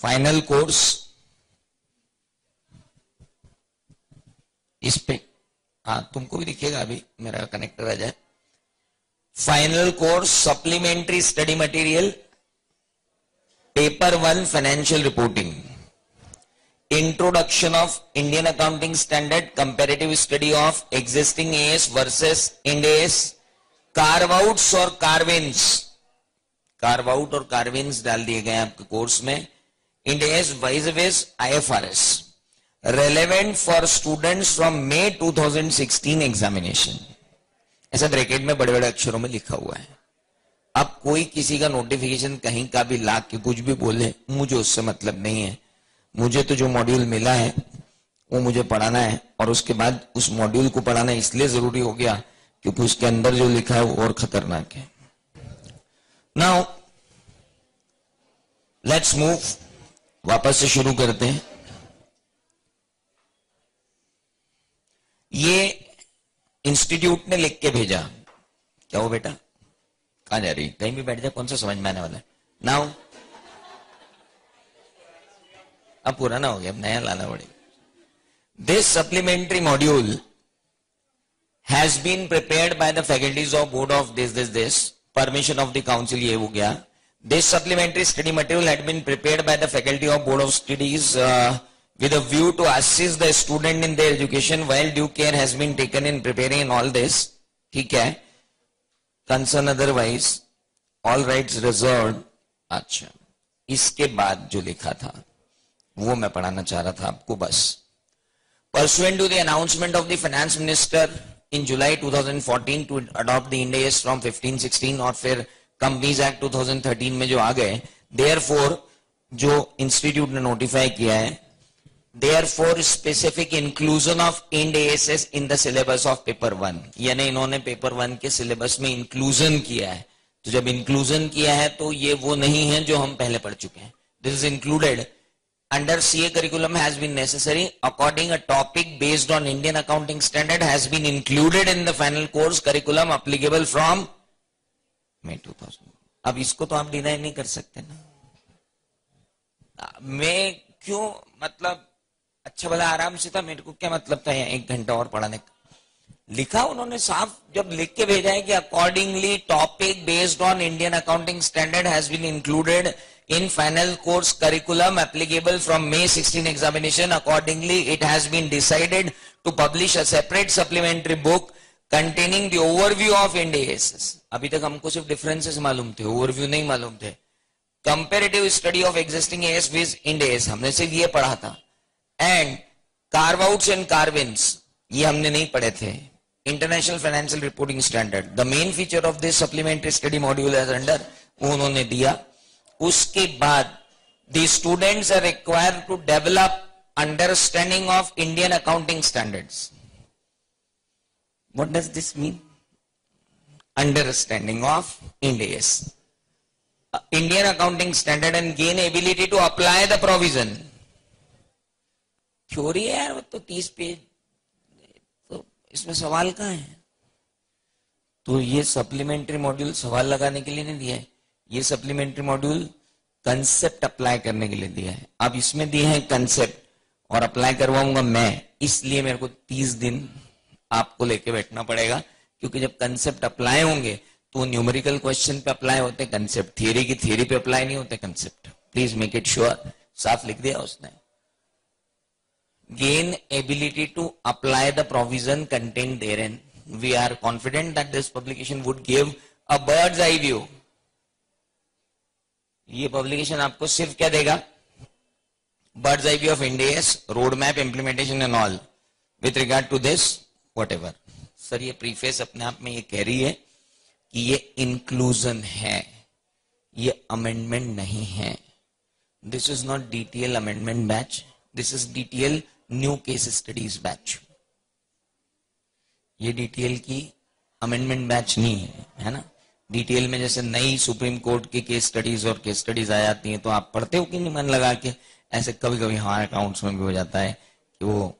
Final course इस पे, हाँ तुमको भी दिखेगा, अभी मेरा कनेक्टर आ जाए। Final course supplementary study material paper 1 financial reporting, introduction of Indian accounting standard, comparative study of existing as versus Ind AS, curve outs और कार्विन्स, कार्व आउट और कार्विन्स डाल दिए गए आपके कोर्स में, Ind AS vis-a-vis IFRS, relevant for students from May 2016 examination, ऐसा bracket में बड़े बड़े अक्षरों में लिखा हुआ है। अब कोई किसी का नोटिफिकेशन कहीं का भी ला के कुछ भी बोले, मुझे उससे मतलब नहीं है। मुझे तो जो मॉड्यूल मिला है वो मुझे पढ़ाना है, और उसके बाद उस मॉड्यूल को पढ़ाना इसलिए जरूरी हो गया क्योंकि उसके अंदर जो लिखा है वो और खतरनाक है। नाउ लेट्स मूव, वापस से शुरू करते हैं। ये इंस्टीट्यूट ने लिख के भेजा, क्या हो बेटा, कहां जा रही, कहीं भी बैठ जा, कौन सा समझ में आने वाला है। नाउ अब पुराना हो गया, अब नया लाना पड़ेगा। This supplementary module has been prepared by the faculties of board of this permission of the council, ये हो गया। This supplementary study material had been prepared by the faculty of board of studies with a view to assist the student in their education while due care has been taken in preparing all this, ठीक है, concern otherwise all rights reserved। अच्छा, इसके बाद जो लिखा था वो मैं पढ़ाना चाह रहा था आपको बस। Pursuant to the announcement of the finance minister in July 2014 to adopt the Ind AS from 1516 और फिर Companies Act 2013 में जो आ गए, therefore जो इंस्टीट्यूट ने नोटिफाई किया है, Therefore, specific inclusion of Ind AS in the syllabus of paper 1, यानी इन्होंने पेपर 1 के सिलेबस में इंक्लूजन किया है। तो जब इंक्लूजन किया है तो ये वो नहीं है जो हम पहले पढ़ चुके हैं। This is included under CA curriculum has been necessary according a topic based on Indian accounting standard has been included in the final course curriculum applicable from May 2000। अब इसको तो आप डिनाई नहीं कर सकते ना, मैं क्यों, मतलब अच्छा भला आराम से था, मेरे को क्या मतलब था 1 घंटा और पढ़ाने का। लिखा उन्होंने साफ, जब लिख के भेजा है कि accordingly topic based on Indian accounting standard has been included in final course curriculum applicable from May 16 examination, accordingly it has been decided to publish a separate supplementary book containing the overview of Ind AS. अभी तक हमको सिर्फ differences मालूम थे, overview नहीं मालूम थे। Comparative study of existing AS with Ind AS हमने सिर्फ ये पढ़ा था, and carve outs and carve-ins ये हमने नहीं पढ़े थे। International financial reporting standard the main feature of this supplementary study module as under, वो उन्होंने दिया। उसके बाद the students are required to develop understanding of Indian accounting standards. What does this mean? Understanding of Ind AS, Indian accounting standard, and gain ability to apply the provision. Theory है यार, वो तो 30 page, तो इसमें सवाल कहाँ है? तो ये सप्लीमेंट्री मॉड्यूल सवाल लगाने के लिए नहीं दिया है, ये सप्लीमेंट्री मॉड्यूल कंसेप्ट अप्लाई करने के लिए दिया है। अब इसमें दिए हैं कंसेप्ट और अप्लाई करवाऊंगा मैं, इसलिए मेरे को 30 दिन आपको लेके बैठना पड़ेगा, क्योंकि जब कंसेप्ट अप्लाई होंगे तो न्यूमेरिकल क्वेश्चन पे अप्लाई होते कंसेप्ट, थियरी की थियरी पे अप्लाई नहीं होते concept. Please make it sure, साफ लिख दिया उसने। Gain ability to apply the provision contained therein. We are confident that this publication would give a bird's eye view. ये publication आपको सिर्फ क्या देगा? Bird's eye view of Ind AS, roadmap, implementation and all. With regard to this, whatever. Sir ये preface अपने आप में ये कह रही है कि ये इंक्लूजन है, ये अमेंडमेंट नहीं है। This is not DTL amendment batch. This is DTL new case studies batch. ये डीटीएल की अमेंडमेंट बैच नहीं है, है ना। डीटीएल में जैसे नई सुप्रीम कोर्ट की केस स्टडीज और केस स्टडीज आ जाती हैं तो आप पढ़ते हो कि नहीं मन लगा के? ऐसे कभी कभी हमारे अकाउंट्स में भी हो जाता है कि वो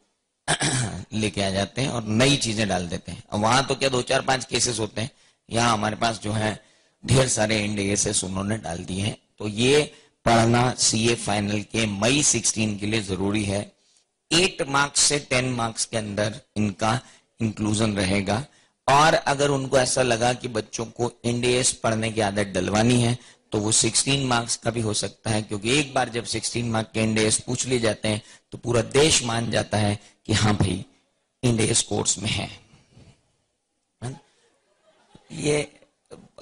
लेके आ जाते हैं और नई चीजें डाल देते हैं। वहां तो क्या 2-4-5 केसेस होते हैं, यहाँ हमारे पास जो है ढेर सारे इंड एएस उन्होंने डाल दिए हैं। तो ये पढ़ना सीए फाइनल के मई 16 के लिए जरूरी है। 8 मार्क्स से 10 मार्क्स के अंदर इनका इंक्लूजन रहेगा। और अगर उनको ऐसा लगा कि बच्चों को एनडीएस पढ़ने की आदत डलवानी है तो वो 16 मार्क्स का भी हो सकता है, क्योंकि एक बार जब 16 मार्क्स के एनडीएस पूछ लिए जाते हैं तो पूरा देश मान जाता है कि हाँ भाई एनडीएस कोर्स में है। ये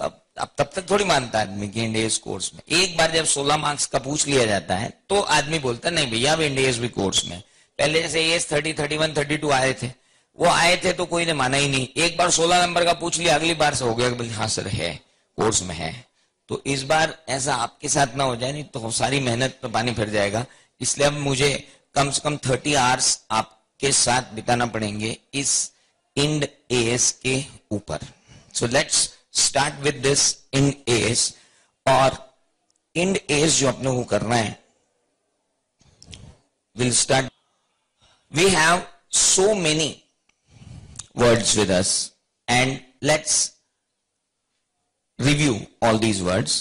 अब तब तक थोड़ी मानता आदमी कि एनडीएस कोर्स में। एक बार जब 16 मार्क्स का पूछ लिया जाता है तो आदमी बोलता नहीं भैया अब एनडीएस भी कोर्स में। पहले जैसे एस 30, 31, 32 आए थे, वो आए थे तो कोई ने माना ही नहीं। एक बार 16 नंबर का पूछ लिया, अगली बार से हो गया कि हाँ सर है, कोर्स में है। तो इस बार ऐसा आपके साथ ना हो जाए, नहीं तो सारी मेहनत पे पानी फिर जाएगा। इसलिए अब मुझे कम से कम 30 आवर्स आपके साथ बिताना पड़ेंगे इस इंड एएस के ऊपर। So let's start with this Ind AS. और इंड एएस जो अपने को करना है, will start. We have so many words with us and let's review all these words.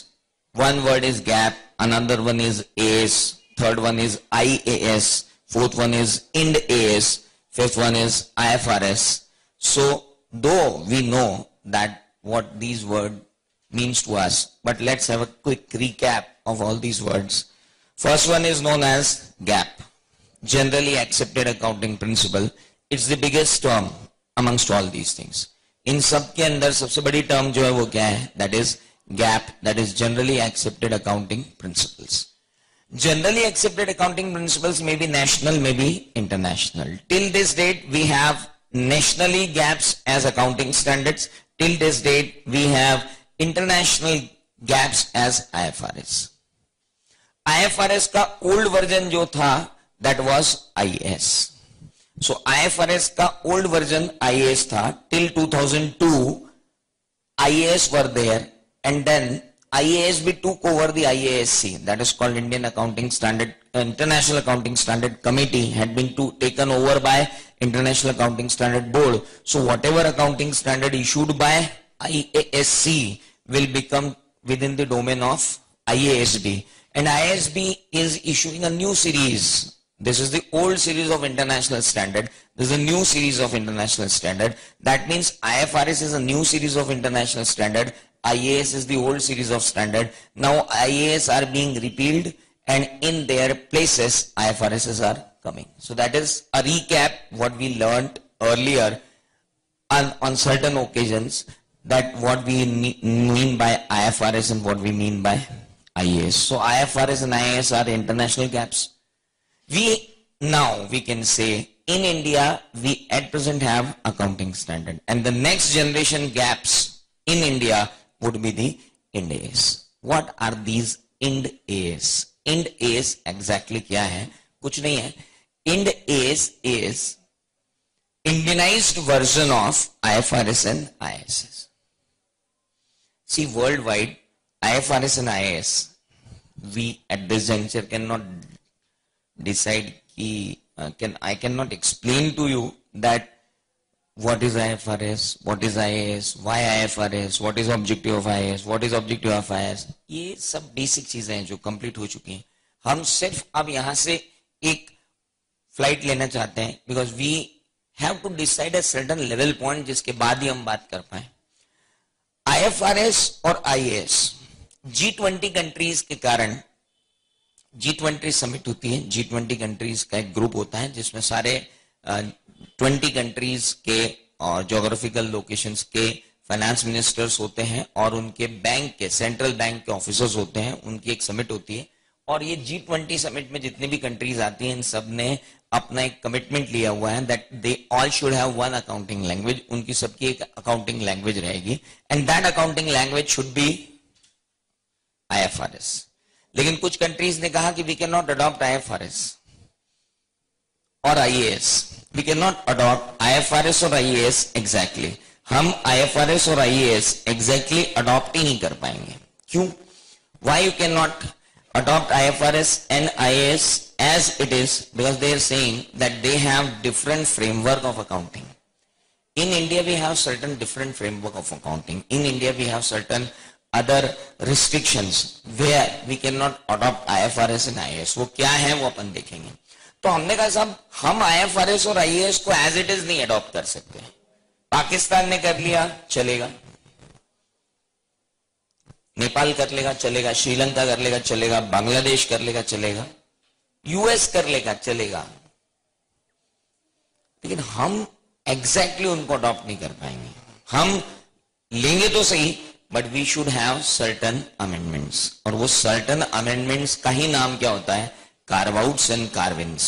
One word is gap, another one is AS, third one is IAS, fourth one is IND AS, fifth one is IFRS. So though we know that what these words means to us, but let's have a quick recap of all these words. First one is known as gap. Generally accepted accounting principle. It's the biggest term amongst all these things. इन सब के अंदर सबसे बड़ी term जो है वो क्या है? That is gap. That is generally accepted accounting principles. Generally accepted accounting principles may be national, may be international. Till this date we have nationally gaps as accounting standards. Till this date we have international gaps as IFRS. IFRS का old version जो था that was IAS. So IFRS का old version IAS था till 2002. IAS were there and then IAS भी took over the IASC, that is called Indian Accounting Standard, International Accounting Standard Committee had been taken over by International Accounting Standard Board. So whatever accounting standard issued by IASC will become within the domain of IASB, and IASB is issuing a new series. This is the old series of international standard. This is a new series of international standard. That means IFRS is a new series of international standard. IAS is the old series of standard. Now IAS are being repealed and in their places IFRSs are coming. So that is a recap what we learned earlier on certain occasions, that what we mean by IFRS and what we mean by IAS. So IFRS and IAS are international gaps. Now we can say in India we at present have accounting standard, and the next generation gaps in India would be the IND AS. What are these IND AS? IND AS exactly क्या है? कुछ नहीं है. IND AS is Indianized version of IFRS and IAS. See, worldwide IFRS and IAS, we at this juncture cannot decide I cannot explain to you that what is IFRS, what is IAS, why IFRS, what is objective of IAS, what is objective of IAS. ये सब basic चीजें हैं जो complete हो चुकी हैं. हम सिर्फ अब यहां से एक फ्लाइट लेना चाहते हैं, because we have to decide a certain level point जिसके बाद ही हम बात कर पाए. IFRS और IAS G20 कंट्रीज के कारण, G20 समिट होती है, G20 कंट्रीज का एक ग्रुप होता है जिसमें सारे 20 कंट्रीज के और जोग्राफिकल लोकेशंस के फाइनेंस मिनिस्टर्स होते हैं और उनके बैंक के, सेंट्रल बैंक के ऑफिसर्स होते हैं. उनकी एक समिट होती है और ये G20 समिट में जितने भी कंट्रीज आती हैं इन सब ने अपना एक कमिटमेंट लिया हुआ है that they all should have one accounting language. उनकी सबकी एक अकाउंटिंग लैंग्वेज रहेगी and that accounting language should be IFRS. लेकिन कुछ कंट्रीज ने कहा कि we can not adopt IFRS और IAS. We can not adopt IFRS और IAS एग्जैक्टली. हम IFRS और IAS एग्जैक्टली अडॉप्ट ही नहीं कर पाएंगे. क्यों? Why you cannot adopt IFRS and IAS as it is? Because they are saying that they have different framework of accounting. In India we have certain different framework of accounting. In India we have certain other restrictions where we cannot adopt IFRS and IAS, वो क्या है वो अपन देखेंगे। तो हमने कहा साहब हम IFRS और IAS को एज इट इज नहीं अडॉप्ट कर सकते। पाकिस्तान ने कर लिया चलेगा, नेपाल कर लेगा चलेगा, श्रीलंका कर लेगा चलेगा, बांग्लादेश कर लेगा चलेगा, यूएस कर लेगा चलेगा, लेकिन हम एग्जैक्टली उनको अडॉप्ट नहीं कर पाएंगे। हम लेंगे तो सही, but we should have certain amendments, और वो सर्टन अमेंडमेंट्स का ही नाम क्या होता है, carve outs and carve ins.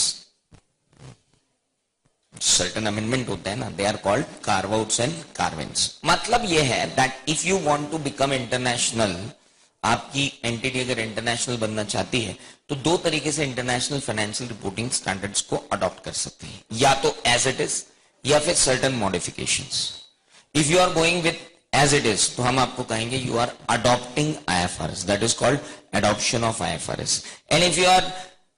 Certain amendment होता है ना, they are called carve outs and carve ins. मतलब ये है that if you want to become international, आपकी एंटिटी अगर इंटरनेशनल बनना चाहती है तो दो तरीके से इंटरनेशनल फाइनेंशियल रिपोर्टिंग स्टैंडर्ड्स को अडॉप्ट कर सकते हैं, या तो एज इट इज या फिर certain modifications. If you are going with as it is तो हम आपको कहेंगे you are adopting IFRS, that is called adoption of IFRS. And if you are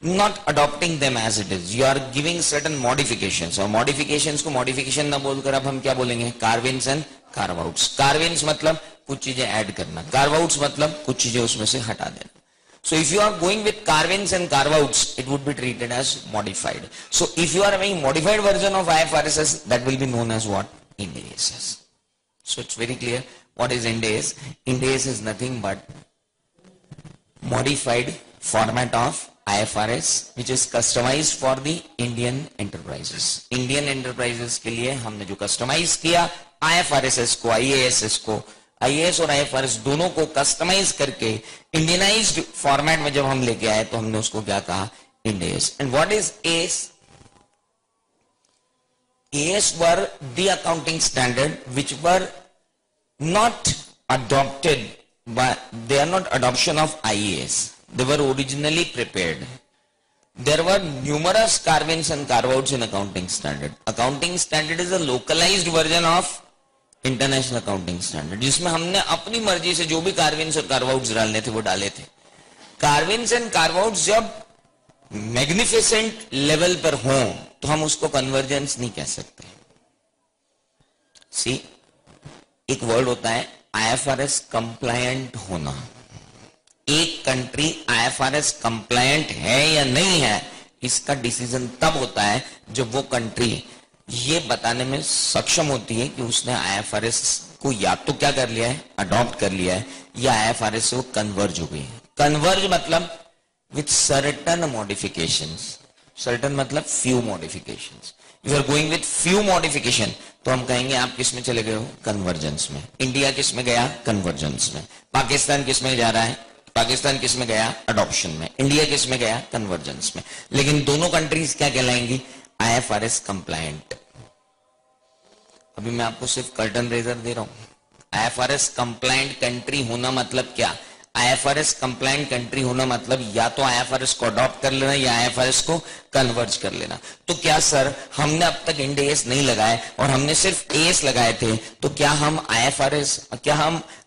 not adopting them as it is, you are giving certain modifications, और modifications को modification ना बोलकर अब हम क्या बोलेंगे, carve-ins and carve-outs. Carve-ins मतलब कुछ चीजें ऐड करना, carve-outs मतलब कुछ चीजें उसमें से हटा देना। So if you are going with carve-ins and carve-outs, it would be treated as modified. So if you are having modified version of IFRS, that will be known as what? Ind AS. So it's very clear what is Ind AS. Ind AS is nothing but modified format of IFRS which is customized for the Indian enterprises. Indian enterprises के लिए हमने जो customize किया IFRS को, IAS को, IAS और IFRS दोनों को कस्टमाइज करके इंडियनाइज्ड फॉर्मेट में जब हम लेके आए तो हमने उसको क्या कहा, Ind AS. And what is AS? AS were the accounting standard which were not adopted, but they are not adoption of IAS. They were originally prepared. There were numerous carve-ins and carve-outs in accounting standard. Accounting standard is a localized version of international accounting standard, जिसमें हमने अपनी मर्जी से जो भी कार्विन्स और कार्वआउट्स डालने थे वो डाले थे। कार्विन्स एंड कार्वआउट्स जब मैग्निफिसेंट लेवल पर हो तो हम उसको कन्वर्जेंस नहीं कह सकते। सी, एक वर्ड होता है IFRS कंप्लायंट होना। एक कंट्री IFRS कंप्लायंट है या नहीं है, इसका डिसीजन तब होता है जब वो कंट्री ये बताने में सक्षम होती है कि उसने IFRS को या तो क्या कर लिया है, अडॉप्ट कर लिया है, या IFRS से वो कन्वर्ज हो गई है। कन्वर्ज मतलब विथ सर्टन मॉडिफिकेशंस, सर्टन मतलब few modifications. If you are going with few modification तो हम कहेंगे आप किस में चले गए हो, कन्वर्जेंस में। इंडिया किस में गया, कन्वर्जेंस में। पाकिस्तान किस में जा रहा है, पाकिस्तान किस में गया, अडॉप्शन में। इंडिया किस में गया, कन्वर्जेंस में। लेकिन दोनों कंट्रीज क्या कहलाएंगी, IFRS कंप्लायंट। अभी मैं आपको सिर्फ कर्टन रेजर दे रहा हूं। IFRS कंप्लायंट कंट्री होना मतलब क्या, IFRS कंप्लायंट कंट्री होना मतलब या तो IFRS को अडॉप्ट कर लेना या IFRS को कन्वर्ज कर लेना। तो क्या सर हमने अब तक Ind AS नहीं लगाए और हमने सिर्फ AS लगाए थे, तो क्या हम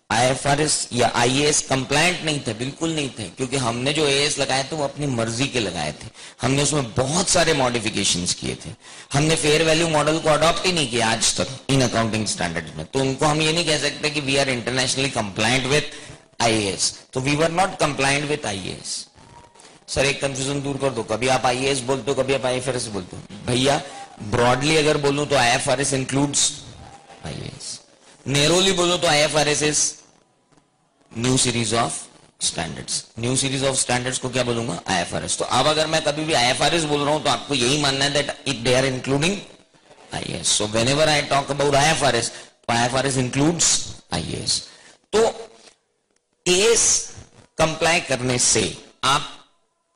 IFRS या IAS कंप्लायंट नहीं थे? बिल्कुल नहीं थे, क्योंकि हमने जो AS लगाए थे वो अपनी मर्जी के लगाए थे। हमने उसमें बहुत सारे मॉडिफिकेशंस किए थे। हमने फेयर वैल्यू मॉडल को अडॉप्ट ही नहीं किया आज तक इन अकाउंटिंग स्टैंडर्ड्स में। तो उनको हम ये नहीं कह सकते कि we are internationally compliant with IAS। तो we were not compliant with IAS। Sir एक कंफ्यूजन दूर कर दो, कभी आप IAS बोलते हो, कभी आप IFRS बोलते हो। भैया ब्रॉडली अगर बोलूं तो IFRS इंक्लूड्स IAS, नेरोली बोलो तो IFRS is new series of standards. New series of standards को क्या बोलूंगा, IFRS। तो अब अगर मैं कभी भी IFRS बोल रहा हूं तो आपको यही मानना है that it they are including IAS। So whenever I talk about IFRS, तो IFRS इंक्लूड्स IAS। तो AS कंप्लाई करने से आप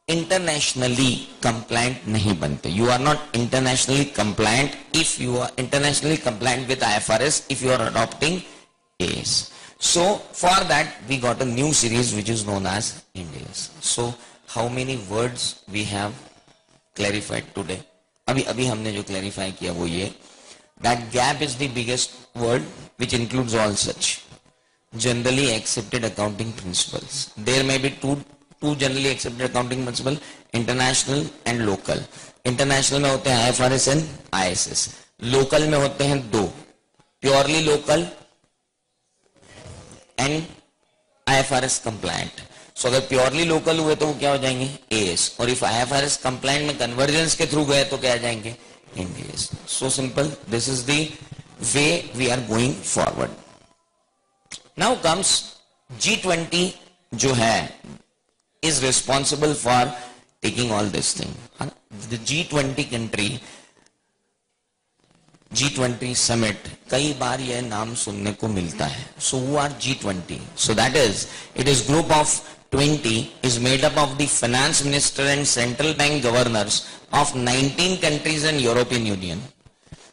इंटरनेशनली कंप्लायंट नहीं बनते। You are not internationally compliant if you are internationally compliant with IFRS if you are adopting AS. So for that we got a new series which is known as Ind AS. So how many words we have clarified today? अभी हमने जो clarify किया वो ये, that gap is the biggest word which includes all such generally accepted accounting principles. There may be two generally accepted accounting principle, international and local. International में होते हैं IFRS and ISS, local में होते हैं दो, purely local and IFRS compliant. So अगर purely local हुए तो वो क्या हो जाएंगे AS, और इफ IFRS compliant में कन्वर्जेंस के थ्रू गए तो क्या आ जाएंगे NDS. So simple. This is the way we are going forward. Now comes G20 जो है is responsible for taking all this thing. The G20 country, G20 summit, कई बार यह नाम सुनने को मिलता है. So who are G20? So that is, it is group of 20 is made up of the finance minister and central bank governors of 19 countries and European Union.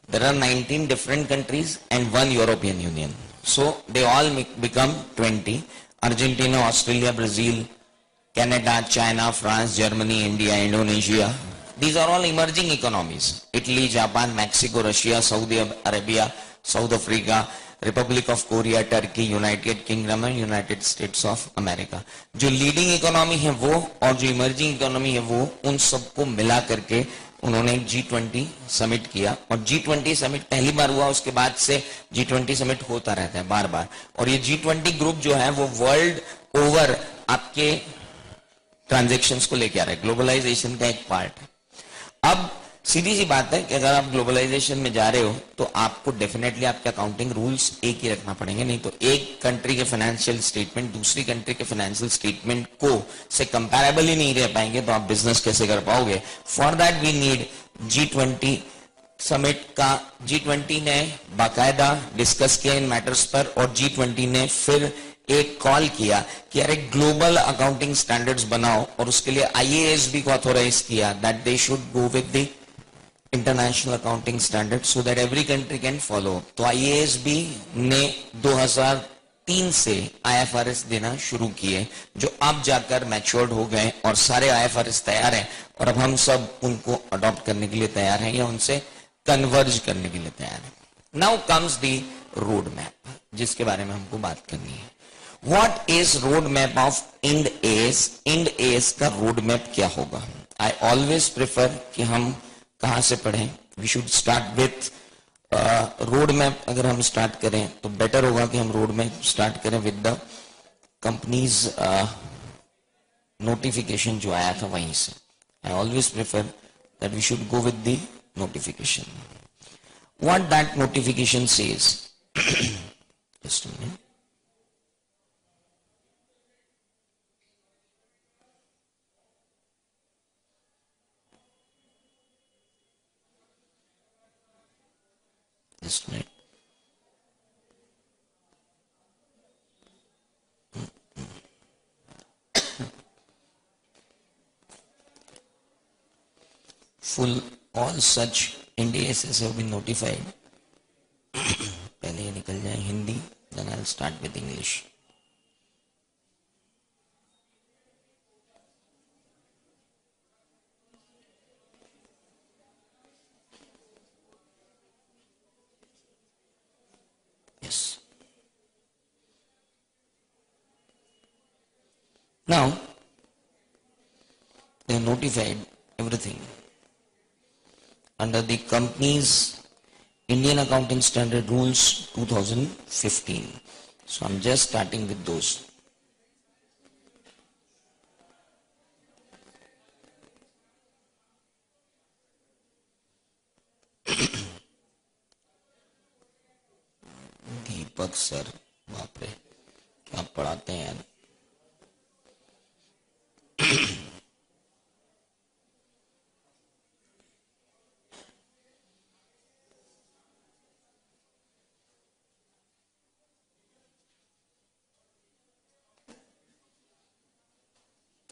There are 19 different countries and one European Union. So they all become 20. Argentina, Australia, Brazil, Canada, China, France, Germany, India, Indonesia. These are all emerging economies. Italy, Japan, Mexico, Russia, Saudi Arabia, South Africa, Republic of Korea, Turkey, United Kingdom and United States of America. जो leading economy है वो और जो emerging economy है वो, उन सबको मिला करके उन्होंने G20 समिट किया. और G20 समिट पहली बार हुआ, उसके बाद से G20 समिट होता रहता है बार बार. और ये G20 ग्रुप जो है वो वर्ल्ड ओवर आपके ट्रांजैक्शंस को लेके आ रहा है, ग्लोबलाइजेशन का एक पार्ट है. अब सीधी सी बात है कि अगर आप ग्लोबलाइजेशन में जा रहे हो तो आपको डेफिनेटली आपके अकाउंटिंग रूल्स एक ही रखना पड़ेंगे, नहीं तो एक कंट्री के फाइनेंशियल स्टेटमेंट दूसरी कंट्री के फाइनेंशियल स्टेटमेंट को से कंपैरेबल ही नहीं रह पाएंगे, तो आप बिजनेस कैसे कर पाओगे. For that we need G20 summit का. G20 ने बाकायदा डिस्कस किया इन मैटर्स पर, और G20 ने फिर एक कॉल किया कि अरे ग्लोबल अकाउंटिंग स्टैंडर्ड्स बनाओ, और उसके लिए IASB को ऑथोराइज किया that they should go with the international accounting standard so that every country can follow. तो IASB ने 2003 से IFRS देना शुरू किए, जो अब जाकर मैच्योर्ड हो गए और सारे IFRS तैयार हैं, और अब हम सब उनको अडॉप्ट करने के लिए तैयार हैं या उनसे कन्वर्ज करने के लिए तैयार हैं. Now comes the road map, जिसके बारे में हमको बात करनी है. What is road map of Ind AS? Ind AS का road map क्या होगा? I always prefer कि हम कहां से पढ़ें. We should start with road map. अगर हम स्टार्ट करें तो बेटर होगा कि हम रोड मैप स्टार्ट करें विद द कंपनीज नोटिफिकेशन जो आया था वहीं से. I always prefer that we should go with the notification. What that notification says? Just a minute. Just a minute. Full all such Ind ASs have been notified. पहले ये निकल जाए Hindi, then I'll start with English. Yes. Now they have notified everything under the company's Indian Accounting Standard Rules 2015. So I'm just starting with those. Deepak sir, बाप रे क्या पढ़ाते हैं यार.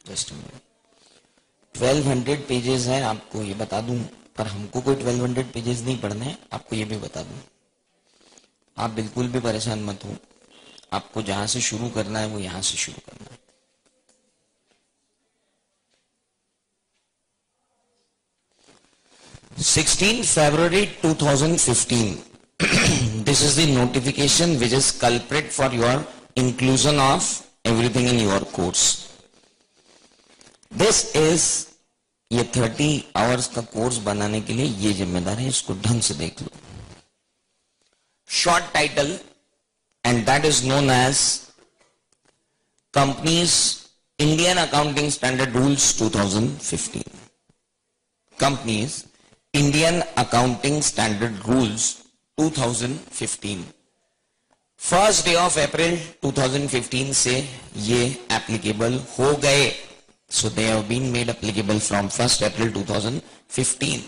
जस्ट 1200 पेजेस है, आपको ये बता दूं, पर हमको कोई 1200 पेजेस नहीं पढ़ने हैं, आपको ये भी बता दूं. आप बिल्कुल भी परेशान मत हो, आपको जहां से शुरू करना है वो यहां से शुरू करना है. February 16, 2015. This is the notification which is culprit for your inclusion of everything in your course. This is ये 30 आवर्स का कोर्स बनाने के लिए ये जिम्मेदार है, इसको ढंग से देख लो. Short title, and that is known as companies Indian accounting standard rules 2015. Companies Indian accounting standard rules 2015. First day of April 2015 से ये एप्लीकेबल हो गए. So they have been made applicable from 1 April 2015.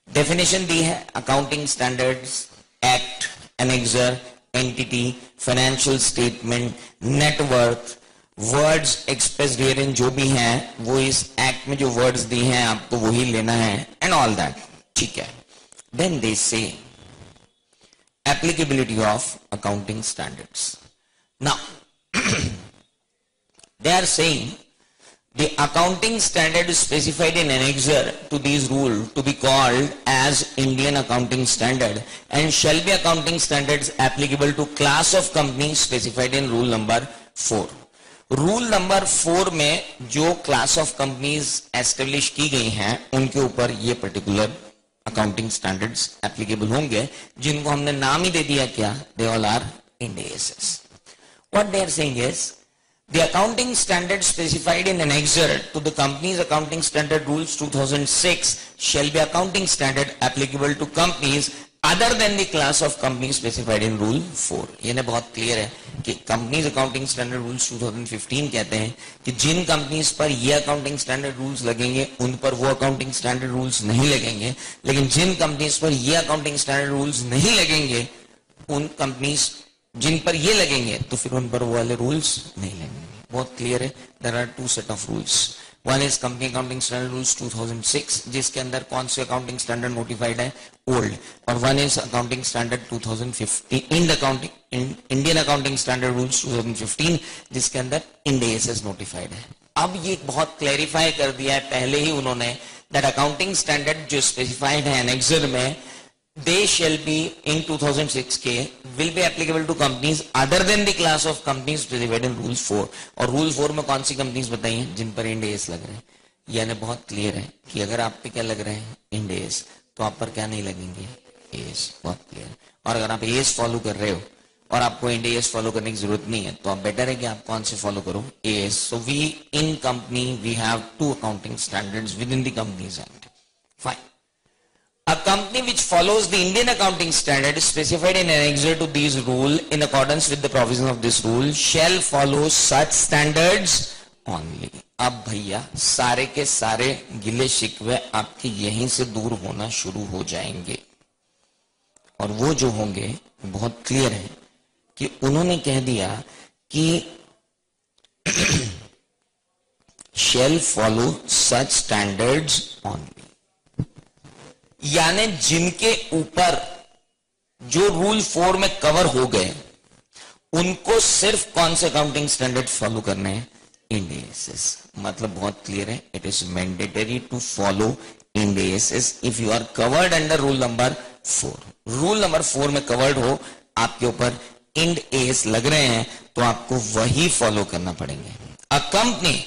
Definition दी है accounting standards act, annexure, entity, financial statement, net worth, words expressed herein जो भी हैं वो इस एक्ट में जो वर्ड्स दी हैं आपको वही लेना है एंड ऑल दैट. ठीक है. देन दे से applicability of accounting standards. Now they are saying the accounting standard is specified in annexure to these rules to be called as Indian accounting standard and shall be accounting standards applicable to class of companies specified in rule number 4. Rule number 4 में जो class of companies establish की गई हैं उनके ऊपर ये particular accounting standards applicable होंगे, जिनको हमने नाम ही दे दिया क्या, they all are Ind AS. What they are saying is the accounting standard specified in annexure to the companies accounting standard rules 2006 shall be accounting standard applicable to companies other than the class of companies specified in rule 4. ये ने बहुत clear है कि companies accounting standard rules 2015 कहते हैं कि जिन companies पर ये अकाउंटिंग स्टैंडर्ड रूल्स लगेंगे उन पर वो अकाउंटिंग स्टैंडर्ड रूल्स नहीं लगेंगे, लेकिन जिन कंपनीज पर ये अकाउंटिंग स्टैंडर्ड रूल्स नहीं लगेंगे उन कंपनीज जिन पर ये लगेंगे तो फिर उन पर वो वाले रूल्स नहीं लगेंगे. बहुत क्लियर है. There are 2 set of rules. One is company accounting standard rules 2006 जिसके अंदर कौन से अकाउंटिंग स्टैंडर्ड नोटिफाइड है, ओल्ड, और one is accounting standard 2015 Indian accounting standard rules 2015 जिसके अंदर इंड एएस नोटिफाइड है. अब ये बहुत क्लैरिफाई कर दिया है पहले ही उन्होंने दैट अकाउंटिंग स्टैंडर्ड जो स्पेसिफाइड है एनेक्सर में they shall be in 2006 के will be applicable to companies other than the class of companies specified in rule 4. और rule 4 में कौन सी कंपनीज बताई हैं जिन पर इंड एएस लग रहे हैं. यानी बहुत क्लियर है कि अगर आप पे क्या लग रहे हैं इंड एएस तो आप पर क्या नहीं लगेंगे, एएस. बहुत क्लियर है. और अगर आप एएस फॉलो कर रहे हो और आपको इंड एएस फॉलो करने की जरूरत नहीं है तो आप बेटर है कि आप कौन से फॉलो करो, AS. So we in company we have 2 accounting standards within the companies act. Fine. A company which follows the Indian accounting standard specified in annexure to these rule in accordance with the provision of this rule shall follow such standards only. अब भैया सारे के सारे गिले शिकवे आपके यहीं से दूर होना शुरू हो जाएंगे और वो जो होंगे बहुत क्लियर है कि उन्होंने कह दिया कि shall follow such standards only. यानी जिनके ऊपर जो रूल 4 में कवर हो गए उनको सिर्फ कौन से अकाउंटिंग स्टैंडर्ड फॉलो करने हैं, इंड एएस. मतलब बहुत क्लियर है, it is mandatory to follow Ind AS if you are covered under rule number 4. Rule number 4 में कवर्ड हो, आपके ऊपर इंड एएस लग रहे हैं तो आपको वही फॉलो करना पड़ेंगे. A company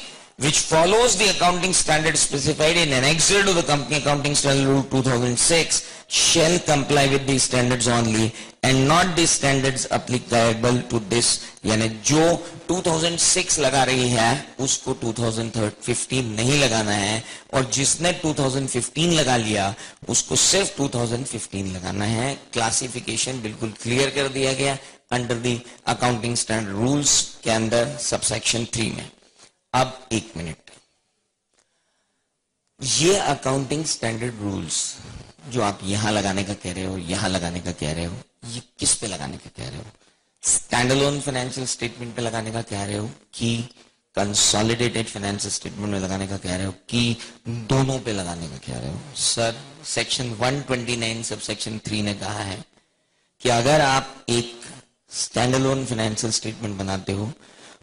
which follows the accounting standard specified in annexure to the company accounting standard rule 2006 shall comply with these standards only and not the standards applicable to this. यानी जो 2006 लगा रही है उसको 2015 नहीं लगाना है और जिसने 2015 लगा लिया उसको सिर्फ 2015 लगाना है. क्लासिफिकेशन बिल्कुल क्लियर कर दिया गया under the accounting standard rules के अंदर सबसेक्शन 3 में. अब एक मिनट, ये अकाउंटिंग स्टैंडर्ड रूल्स जो आप यहां लगाने का कह रहे हो, यहां लगाने का कह रहे हो, ये किस पे लगाने का कह रहे हो, स्टैंडअलोन फाइनेंशियल स्टेटमेंट पे लगाने का कह रहे हो कि कंसोलिडेटेड फाइनेंशियल स्टेटमेंट में लगाने का कह रहे हो कि दोनों पे लगाने का कह रहे हो? सर, सेक्शन 129 सब सेक्शन 3 ने कहा है कि अगर आप एक स्टैंडअलोन फाइनेंशियल स्टेटमेंट बनाते हो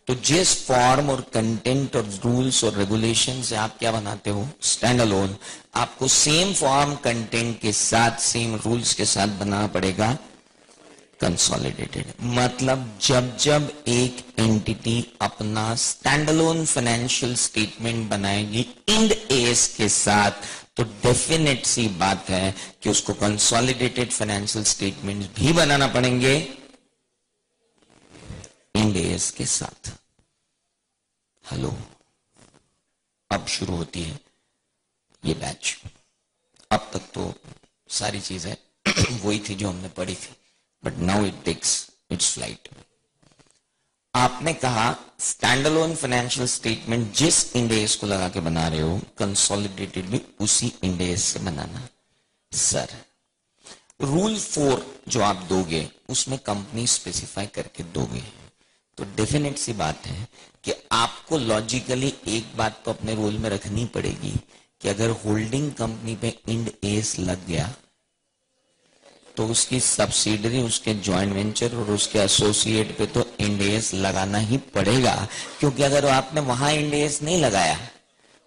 तो जिस फॉर्म और कंटेंट और रूल्स और रेगुलेशन से आप क्या बनाते हो, स्टैंड अलोन, आपको सेम फॉर्म कंटेंट के साथ सेम रूल्स के साथ बनाना पड़ेगा कंसोलिडेटेड. मतलब जब जब एक एंटिटी अपना स्टैंड अलोन फाइनेंशियल स्टेटमेंट बनाएगी इंड एएस के साथ तो डेफिनेट सी बात है कि उसको कंसोलिडेटेड फाइनेंशियल स्टेटमेंट भी बनाना पड़ेंगे इंड एएस के साथ. हेलो, अब शुरू होती है ये बैच। अब तक तो सारी चीजें वही थी जो हमने पढ़ी थी, but now it takes its flight. आपने कहा स्टैंड अलोन फाइनेंशियल स्टेटमेंट जिस इंड एस को लगा के बना रहे हो, कंसोलिडेटेड भी उसी इंड एस से बनाना। सर, रूल 4 जो आप दोगे उसमें कंपनी स्पेसिफाई करके दोगे, तो डेफिनेट सी बात है कि आपको लॉजिकली एक बात तो अपने रूल में रखनी पड़ेगी कि अगर होल्डिंग कंपनी पे इंड एस लग गया तो उसकी सब्सिडरी, उसके जॉइंट वेंचर और उसके एसोसिएट पे तो इंड एस लगाना ही पड़ेगा, क्योंकि अगर आपने वहां इंड एस नहीं लगाया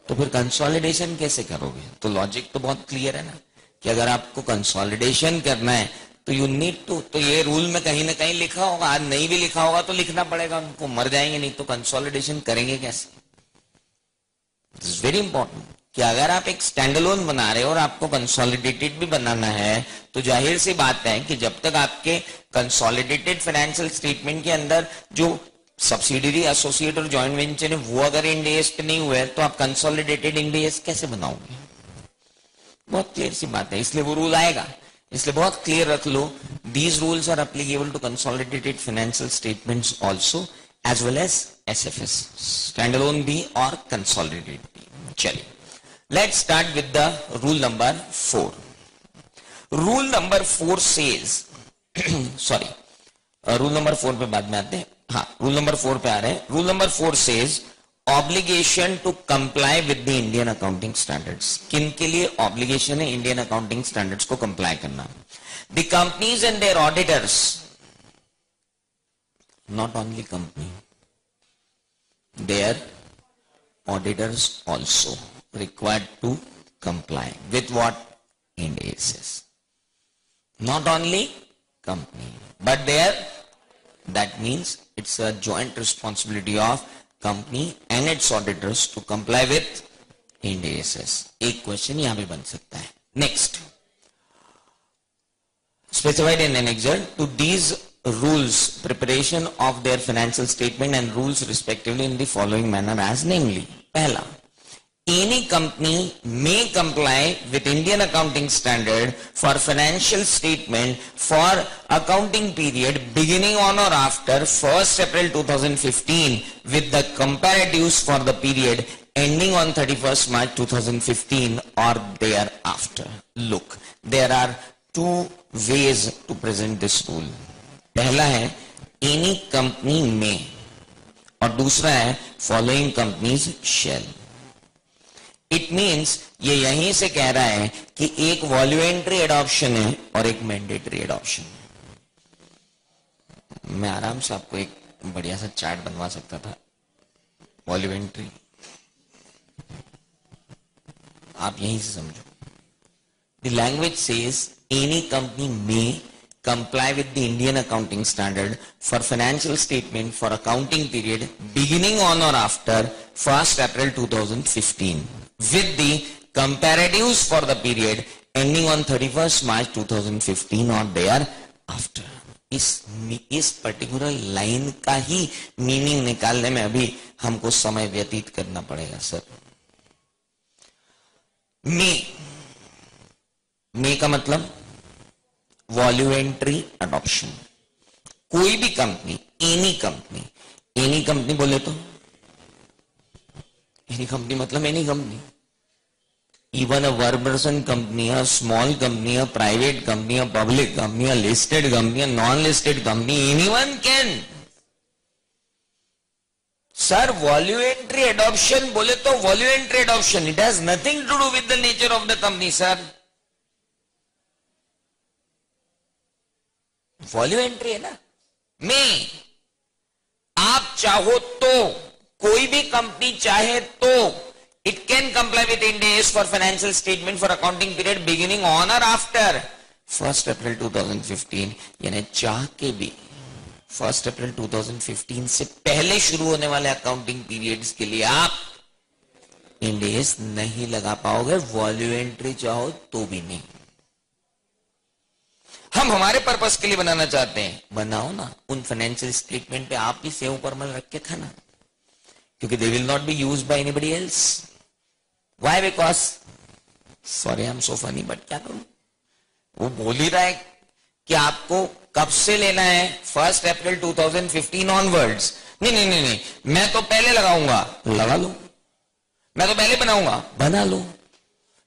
तो फिर कंसोलिडेशन कैसे करोगे? तो लॉजिक तो बहुत क्लियर है ना कि अगर आपको कंसोलिडेशन करना है तो यू नीड टू, तो ये रूल में कहीं ना कहीं लिखा होगा, आज नहीं भी लिखा होगा तो लिखना पड़ेगा, उनको मर जाएंगे नहीं तो कंसोलिडेशन करेंगे कैसे? दिस इज वेरी इंपॉर्टेंट कि अगर आप एक स्टैंडअलोन बना रहे हो और आपको कंसोलिडेटेड भी बनाना है तो जाहिर सी बात है कि जब तक आपके कंसोलिडेटेड फाइनेंशियल स्टेटमेंट के अंदर जो सब्सिडरी, एसोसिएट और जॉइंट वेंचर है वो अगर इंड एस पे नहीं हुए तो आप कंसोलिडेटेड इंड एस कैसे बनाओगे? बहुत क्लियर सी बात है, इसलिए वो रूल आएगा। इसलिए बहुत क्लियर रख लो, these rules are applicable to consolidated financial statements also as well as SFS, standalone भी और कंसोलिडेटेड भी। चलिए, let's start with the rule number 4. Rule number 4 says sorry, rule number 4 पे बाद में आते हैं। हाँ, rule number 4 पे आ रहे हैं। rule number 4 says obligation to comply with the Indian accounting standards. किन के लिए obligation है Indian accounting standards को comply करना? The companies and their auditors, not only company, their auditors also required to comply with what Ind AS. Not only company, but that means it's a joint responsibility of company and its auditors to comply with Ind AS. एक question यहां पे बन सकता है। Next, specified in annexure to these rules preparation of their financial statement and rules respectively in the following manner as namely, पहला, any company may comply with Indian accounting standard for financial statement for accounting period beginning on or after 1st April 2015 with the comparatives for the period ending on 31st March 2015 or thereafter. Look, there are two ways to present this rule. पहला है any company may और दूसरा है following companies shall. It means ये यहीं से कह रहा है कि एक वॉल्यूंटरी एडॉप्शन है और एक मैंडेटरी एडॉप्शन है। मैं आराम से आपको एक बढ़िया सा चार्ट बनवा सकता था। वॉल्यूंटरी आप यहीं से समझो। The language says any company में comply with the Indian accounting standard for financial statement for accounting period beginning on or after 1st April 2015 with the comparatives for the period ending on 31st March 2015 or thereafter. इस particular line का ही meaning निकालने में अभी हमको समय व्यतीत करना पड़ेगा सर। मे का मतलब वॉल्यूंटरी अडॉप्शन। कोई भी कंपनी, एनी कंपनी बोले तो एनी कंपनी मतलब any company, even a one person company, a small company, a private company, a public company, a listed company, a non listed company, anyone can. Sir voluntary adoption बोले तो voluntary adoption, it has nothing to do with the nature of the company sir. Voluntary है ना। में आप चाहो तो, कोई भी कंपनी चाहे तो it can comply with end S for financial statement for accounting period beginning on और आफ्टर 1st April 2015, यानी चाह के भी 1st April 2015 से पहले शुरू होने वाले अकाउंटिंग पीरियड्स के लिए आप इंड एस नहीं लगा पाओगे। वॉल्यूंटरी चाहो तो भी नहीं। हम हमारे पर्पस के लिए बनाना चाहते हैं, बनाओ ना। उन फाइनेंशियल स्टेटमेंट पे आप भी सेव परमल रख के था ना, क्योंकि they will not be used by anybody else. Why? Because sorry I am so funny, but क्या करूं, वो बोल ही रहा है कि आपको कब से लेना है, 1 अप्रैल 2015 ऑनवर्ड्स. नहीं नहीं नहीं नहीं, मैं तो पहले लगाऊंगा, लगा लो. मैं तो पहले बनाऊंगा, बना लो.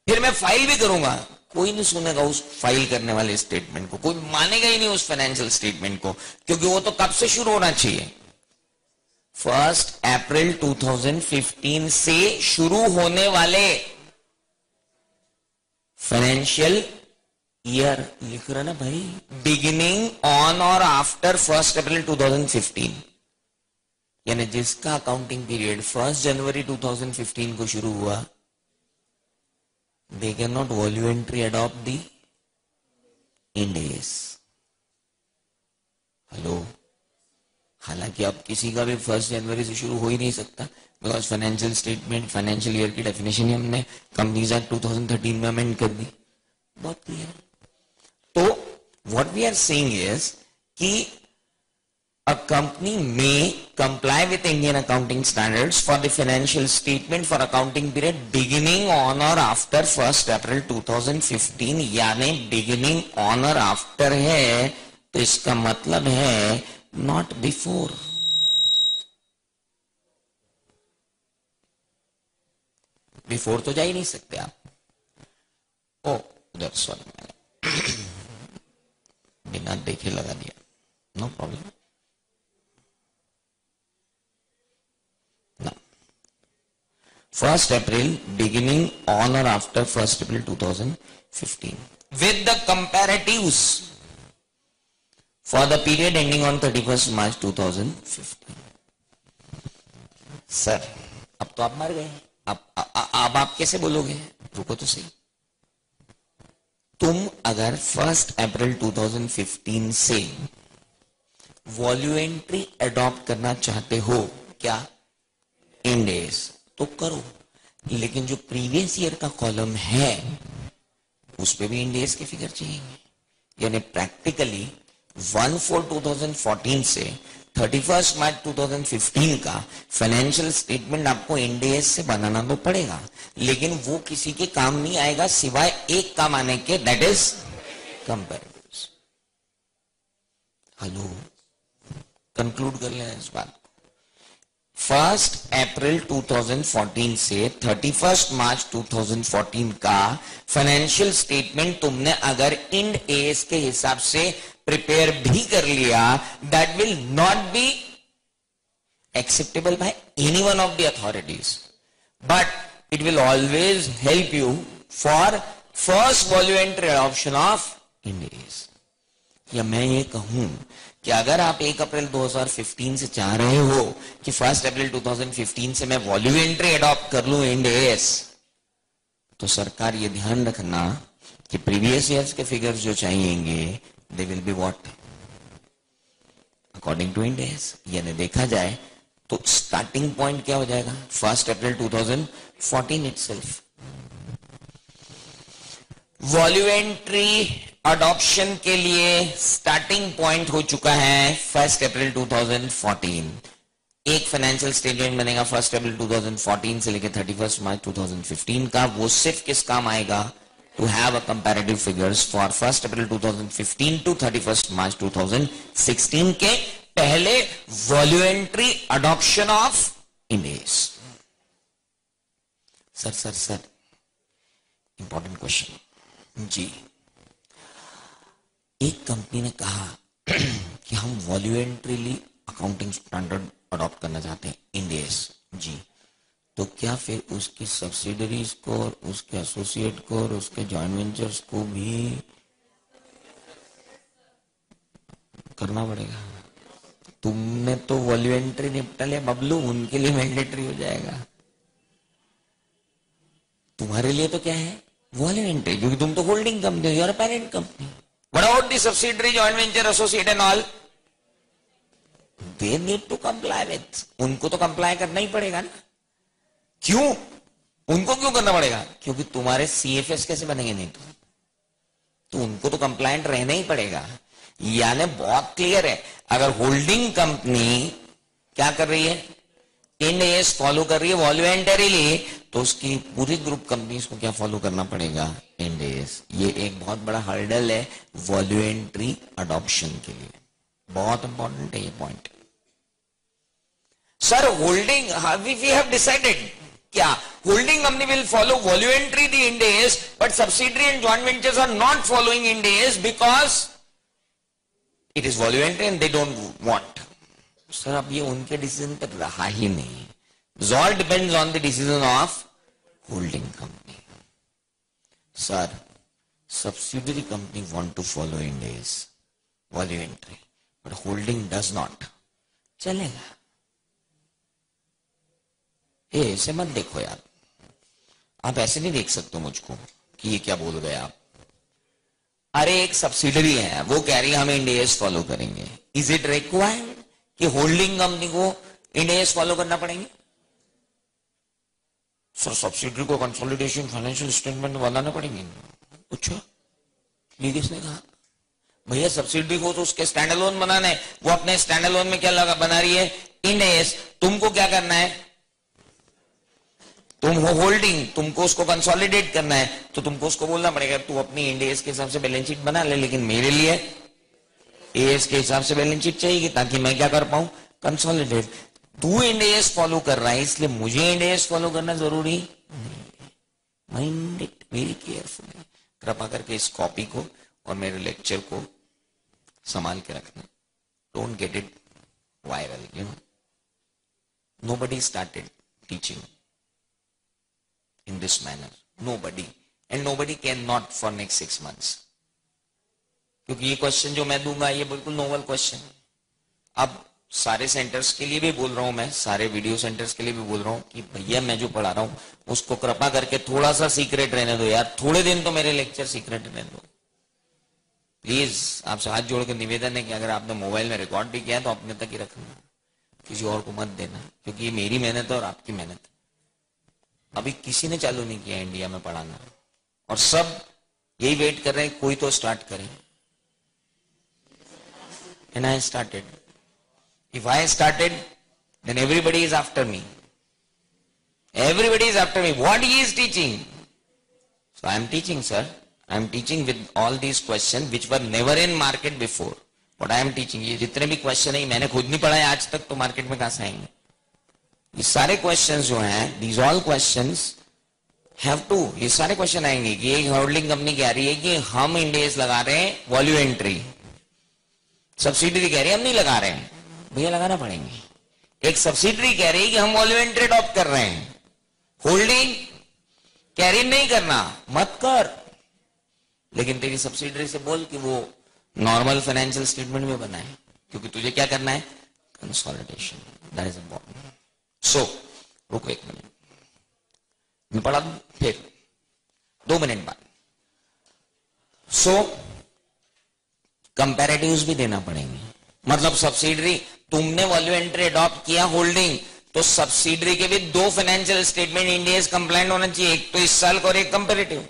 फिर मैं फाइल भी करूंगा, कोई नहीं सुनेगा उस फाइल करने वाले स्टेटमेंट को, कोई मानेगा ही नहीं उस फाइनेंशियल स्टेटमेंट को, क्योंकि वो तो कब से शुरू होना चाहिए, 1 अप्रैल 2015 से शुरू होने वाले फाइनेंशियल ईयर लिख रहा ना भाई, बिगिनिंग ऑन और आफ्टर 1 अप्रैल 2015, यानी जिसका अकाउंटिंग पीरियड 1 जनवरी 2015 को शुरू हुआ, they cannot voluntary adopt the Ind AS. Hello, हालांकि अब किसी का भी 1 जनवरी से शुरू हो ही नहीं सकता, because financial statement, financial year की डेफिनेशन ही हमने कंपनीज एक्ट 2013 में अमेंड कर दी. बहुत क्लियर. तो what we are saying is कि a company may comply with Indian accounting standards for the financial statement for accounting period beginning on or after 1 April 2015. यानी beginning on or after है, तो इसका मतलब है not before. Before तो जा ही नहीं सकते आप. ओ उधर, सॉरी मैंने बिना देखे लगा दिया. No problem. 1 April beginning on or after 1 April 2015 with the comparatives for the period ending on 31st March 2015. Sir अब तो आप मर गए, अब आप कैसे बोलोगे? रुको तो सही. तुम अगर 1 अप्रैल 2015 से वॉल्यूमेंट्री अडॉप्ट करना चाहते हो, क्या इंड एस, तो करो, लेकिन जो प्रीवियस ईयर का कॉलम है उस पे भी इंड एस के फिगर चाहिए. यानी प्रैक्टिकली 1/4/2014 से 31 मार्च 2015 का फाइनेंशियल स्टेटमेंट आपको इंड एस से बनाना तो पड़ेगा, लेकिन वो किसी के काम नहीं आएगा सिवाय एक काम आने के, that is comparatives. Hello, conclude कर लेना इस बात. 1 अप्रैल 2014 से 31 मार्च 2014 का फाइनेंशियल स्टेटमेंट तुमने अगर इंड एस के हिसाब से प्रिपेयर भी कर लिया, that will not be acceptable by any one of the authorities, but it will always help you for first voluntary adoption of Ind S. या मैं ये कहूं कि अगर आप 1 अप्रैल 2015 से चाह रहे हो कि 1 अप्रैल 2015 से मैं वॉल्यूमेंट्री अडॉप्ट कर लूं इंड एस, तो सरकार ये ध्यान रखना कि प्रीवियस ईयर्स के फिगर्स जो चाहिएंगे they will be what according to Ind AS. यानी देखा जाए तो स्टार्टिंग पॉइंट क्या हो जाएगा, 1 अप्रैल 2014 इटसेल्फ. वॉल्यूमेंट्री अडॉप्शन के लिए स्टार्टिंग पॉइंट हो चुका है 1 अप्रैल 2014. एक फाइनेंशियल स्टेटमेंट बनेगा 1 अप्रैल 2014 से लेकर 31 मार्च 2015 का. वो सिर्फ किस काम आएगा, to have a comparative figures for 1 April 2015 to 31 मार्च 2016 के पहले voluntary adoption of Ind AS. Sir important question जी. एक कंपनी ने कहा कि हम वॉल्यूमेंट्रीली अकाउंटिंग स्टैंडर्ड अडॉप्ट करना चाहते हैं इंड एस जी, तो क्या फिर उसकी सब्सिडरीज को और उसके एसोसिएट को और उसके जॉइंट वेंचर्स को भी करना पड़ेगा? तुमने तो वॉल्यूमेंट्री निपटा लिया बबलू, उनके लिए मैंडेटरी हो जाएगा. तुम्हारे लिए तो क्या है, वॉल्यूमेंट्री, क्योंकि तुम तो होल्डिंग कंपनी हो, your parent company. What about the subsidiary, joint venture, associate and all? They need to comply with. उनको तो कंप्लाई करना ही पड़ेगा ना. क्यों? उनको क्यों करना पड़ेगा? क्योंकि तुम्हारे CFS कैसे बनेंगे नहीं तो उनको तो कंप्लायंट रहना ही पड़ेगा. यानी बहुत क्लियर है, अगर होल्डिंग कंपनी क्या कर रही है, इंड एस फॉलो कर रही है वॉल्यूंटरीली, तो उसकी पूरी ग्रुप कंपनीज को क्या फॉलो करना पड़ेगा? End S. ये एक बहुत बड़ा हर्डल है वॉल्यूंटरी अडॉप्शन के लिए, बहुत इंपॉर्टेंट है ये point. Sir holding, we have decided क्या holding company will follow voluntary the Ind AS, but subsidiary and joint ventures are not following Ind AS because it is voluntary and they don't want. Sir अब ये उनके decision पर रहा ही नहीं, it all depends on the decision of holding company. Sir subsidiary company want to follow Ind AS voluntary, but holding does not, चलेगा। ऐसे मत देखो यार, आप ऐसे नहीं देख सकते मुझको कि ये क्या बोल गए आप। अरे एक सब्सिडरी है, वो कह रही है हम इंड एस फॉलो करेंगे, इज इट रिक्वायर्ड कि होल्डिंग कंपनी को इंड एस फॉलो करना पड़ेंगे? सर सब्सिडरी को कंसोलिडेशन फाइनेंशियल स्टेटमेंट बनाना पड़ेंगे। पूछो ये किसने कहा? भैया सब्सिडरी को तो उसके स्टैंड अलोन बनाना है, वो अपने स्टैंड अलोन में क्या लगा बना रही है? End S. तुमको क्या करना है? तुम हो होल्डिंग, तुमको उसको कंसोलिडेट करना है, तो तुमको उसको बोलना पड़ेगा तू अपनी इंड एस के हिसाब से बैलेंस शीट बना ले, लेकिन मेरे लिए एएस के हिसाब से बैलेंस शीट चाहिए ताकि मैं क्या कर पाऊं? कंसोलिडेट। तू इंड एस फॉलो कर रहा है इसलिए मुझे इंड एस फॉलो करना जरूरी नहीं। Mind it very carefully. कृपा करके इस कॉपी को और मेरे लेक्चर को संभाल के रखना। Don't get it viral, you know. Nobody started teaching in this manner, nobody, and nobody cannot for next 6 months, क्योंकि ये क्वेश्चन जो मैं दूंगा ये बिल्कुल नोवल क्वेश्चन है। अब सारे सेंटर्स के लिए भी बोल रहा हूं मैं, सारे वीडियो सेंटर्स के लिए भी बोल रहा हूं कि भैया मैं जो पढ़ा रहा हूं उसको कृपा करके थोड़ा सा सीक्रेट रहने दो यार, थोड़े दिन तो मेरे लेक्चर सीक्रेट रहने दो प्लीज। आपसे हाथ जोड़ के निवेदन है कि अगर आपने मोबाइल में रिकॉर्ड भी किया तो अपने तक ही रखना, किसी और को मत देना, क्योंकि ये मेरी मेहनत है और आपकी मेहनत है। अभी किसी ने चालू नहीं किया इंडिया में पढ़ाना, और सब यही वेट कर रहे हैं कोई तो स्टार्ट करे। And I started. If I started, then everybody is after me. Everybody is after me. What he is teaching? So I am teaching, sir. I am teaching with all these questions which were never in market before. What I am teaching, ये जितने भी question है मैंने खुद नहीं पढ़ा है आज तक, तो मार्केट में कहां से आएंगे? ये सारे क्वेश्चंस जो हैं, these all questions have to, ये सारे क्वेश्चन आएंगे कि एक होल्डिंग कंपनी कह रही है कि हम इंड एस लगा रहे हैं वॉल्यूंटरी, सब्सिडरी कह रही है हम नहीं लगा रहे हैं, भैया लगाना पड़ेंगे। एक सब्सिडरी कह रही है कि हम वॉल्यूंटरी अडॉप्ट कर रहे हैं, होल्डिंग कह रही नहीं करना, मत कर, लेकिन तेरी सब्सिडरी से बोल कि वो नॉर्मल फाइनेंशियल स्टेटमेंट में बनाए, क्योंकि तुझे क्या करना है? Consolidation. That is important. So रुको 1 मिनट, मैं पढ़ा दूं फिर 2 मिनट बाद। सो कंपैरेटिव्स भी देना पड़ेंगे, मतलब सब्सिडरी तुमने वॉल्यूंटरी अडॉप्ट किया होल्डिंग, तो सब्सिडरी के भी 2 financial statement end S compliant होना चाहिए, एक तो इस साल का और एक कंपैरेटिव।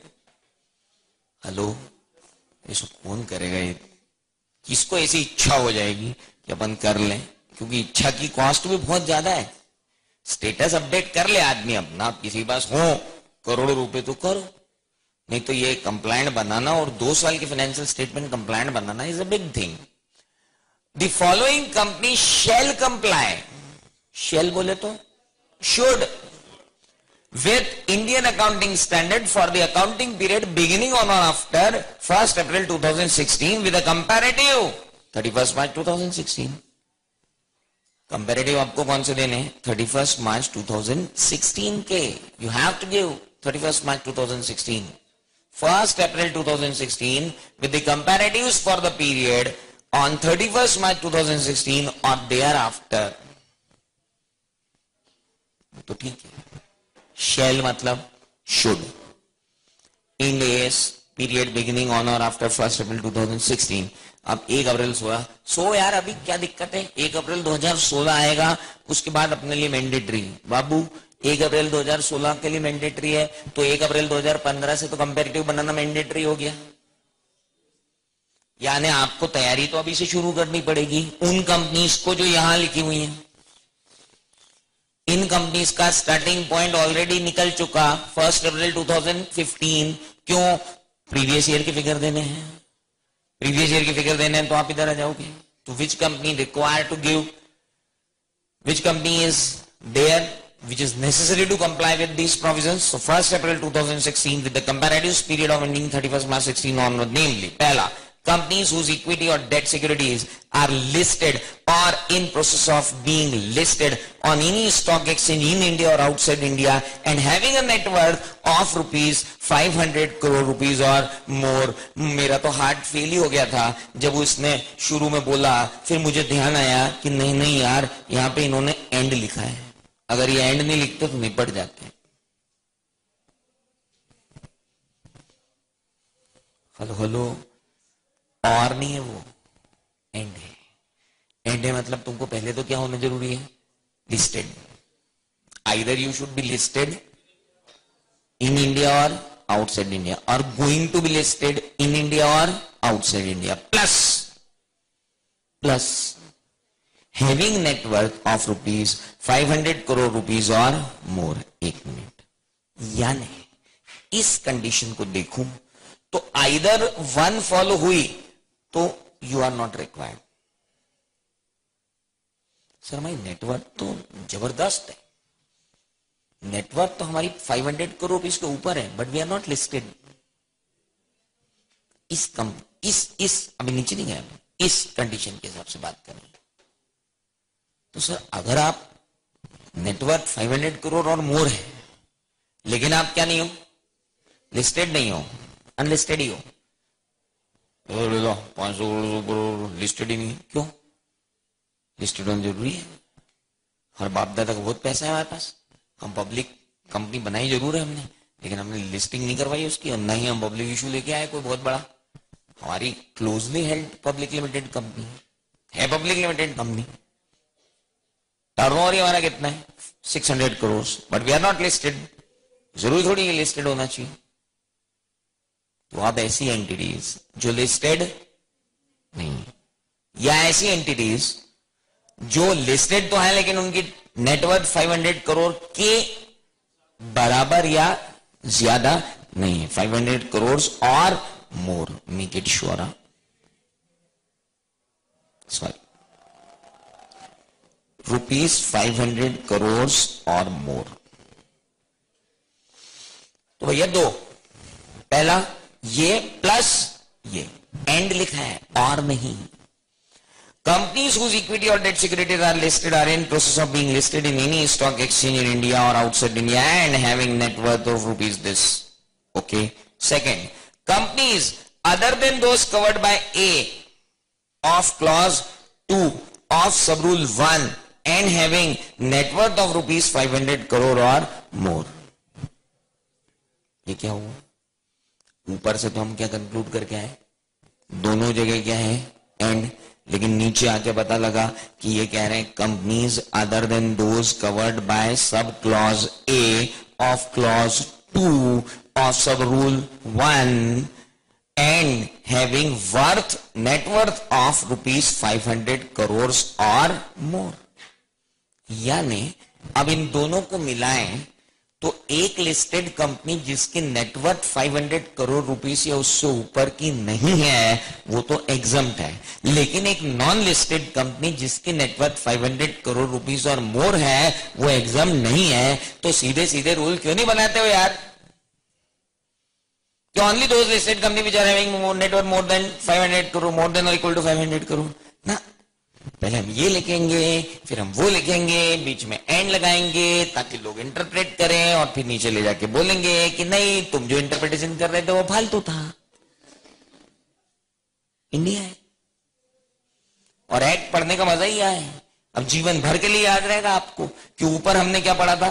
हेलो, इसको कौन करेगा? ये किसको ऐसी इच्छा हो जाएगी कि अपन कर लें, क्योंकि इच्छा की कॉस्ट भी बहुत ज्यादा है। स्टेटस अपडेट कर ले आदमी अपना, किसी के पास हो करोड़ों रुपए तो करो, नहीं तो ये कंप्लायंट बनाना और 2 साल की फाइनेंशियल स्टेटमेंट कंप्लायंट बनाना is a big thing. The following company shall comply, shall बोले तो should, with Indian accounting standard for the accounting period beginning on or after 1st April 2016 with a comparative 31st March 2016. Comparative आपको कौन से देने? 31st March 2016 के. You have to give 31st March 2016. 1st April 2016 with the comparatives for the period on 31st March 2016 or thereafter. तो ठीक है. Shall मतलब should. In days period beginning on or after 1st April 2016. अब 1 अप्रैल 16 सो यार अभी क्या दिक्कत है? 1 अप्रैल 2016 आएगा, उसके बाद अपने लिए मैंडेटरी. बाबू 1 अप्रैल 2016 के लिए मैंडेटरी है, तो 1 अप्रैल 2015 से तो कंपैरेटिव बनाना मैंडेटरी हो गया. यानी आपको तैयारी तो अभी से शुरू करनी पड़ेगी उन कंपनीज को जो यहां लिखी हुई हैं. इन कंपनीज का स्टार्टिंग पॉइंट ऑलरेडी निकल चुका 1 अप्रैल 2015। क्यों? प्रीवियस ईयर की फिगर देने हैं, प्रीवियस ईयर की फिगर देने हैं, तो आप इधर आ जाओगे। तो which company require to give, which company is there which is necessary to comply with these provisions? So 1st April 2016 with the comparative period of ending 31st March 16 onward, namely पहला, companies whose equity or debt securities are listed or in process of being listed on any stock exchange in India or outside India and having a net worth of rupees 500 crore rupees or more। मेरा तो heart fail ही हो गया था जब उसने शुरू में बोला, फिर मुझे ध्यान आया कि नहीं नहीं यार, यहां पे इन्होंने एंड लिखा है, अगर ये एंड नहीं लिखते तो निपट जाते। हेलो हेलो, और नहीं है वो, एंड है। एंड है मतलब तुमको पहले तो क्या होना जरूरी है? Listed. Either you should be listed in India or outside India, or going to be listed in India or outside India, plus having net worth of rupees 500 crore rupees or more. एक मिनट, यानी इस कंडीशन को देखूं तो either one follow हुई तो you are not required. Sir हमारी net worth तो जबरदस्त है, नेटवर्थ तो हमारी 500 करोड़ रुपीज के ऊपर है, but we are not listed. इस अभी नीचे नहीं गया, इस कंडीशन के हिसाब से बात करें तो सर अगर आप नेटवर्थ 500 करोड़ और मोर है, लेकिन आप क्या नहीं हो? लिस्टेड नहीं हो, अनलिस्टेड ही हो। 500 करोड़ लिस्टेड ही नहीं, क्यों? लिस्टेड होना जरूरी है। हर बाप दादा का बहुत पैसा है हमारे पास, हम पब्लिक कंपनी बनाई जरूर है हमने, लेकिन हमने लिस्टिंग नहीं करवाई उसकी, और नहीं हम पब्लिक इशू लेके आए कोई बहुत बड़ा। हमारी closely held public limited company है, पब्लिक लिमिटेड कंपनी। टर्नओवर हमारा कितना है? 600 crore, but we are not listed. जरूरी थोड़ी लिस्टेड होना चाहिए। तो आप ऐसी एंटिटीज जो लिस्टेड नहीं, या ऐसी एंटिटीज जो लिस्टेड तो है लेकिन उनकी नेटवर्थ 500 करोड़ के बराबर या ज्यादा नहीं है, 500 करोड़ और more, make it sure, sorry rupees 500 crore और मोर। तो भैया दो, पहला ये प्लस ये, एंड लिखा है और नहीं। Companies whose equity or debt securities are listed are in process of being listed in any stock exchange in India or outside India and having net worth of rupees this. Okay. Second, companies other than those covered by A of clause 2 of subrule 1 and having net worth of rupees 500 crore or more. ये क्या हुआ? ऊपर से तो हम क्या conclude करके आए? दोनों जगह क्या है? एंड। लेकिन नीचे आके पता लगा कि ये कह रहे हैं companies other than those covered by sub clause A of clause 2 of sub rule 1 and having worth net worth of rupees 500 crore और मोर। यानी अब इन दोनों को मिलाएं तो एक लिस्टेड कंपनी जिसकी नेटवर्थ 500 करोड़ रुपीस या उससे ऊपर की नहीं है वो तो एग्जम्प्ट है, लेकिन एक नॉन लिस्टेड कंपनी जिसकी नेटवर्थ 500 करोड़ रुपीस और मोर है वो एग्जम्प्ट नहीं है। तो सीधे सीधे रूल क्यों नहीं बनाते हो यार? Only those listed company which are having net worth more than 500 crore, more than और इक्वल टू 500 करोड़ ना। पहले हम ये लिखेंगे, फिर हम वो लिखेंगे, बीच में एंड लगाएंगे ताकि लोग इंटरप्रेट करें, और फिर नीचे ले जाके बोलेंगे कि नहीं तुम जो इंटरप्रिटेशन कर रहे थे वो फालतू था। इंडिया है और एक्ट पढ़ने का मजा ही आया है। अब जीवन भर के लिए याद रहेगा आपको कि ऊपर हमने क्या पढ़ा था?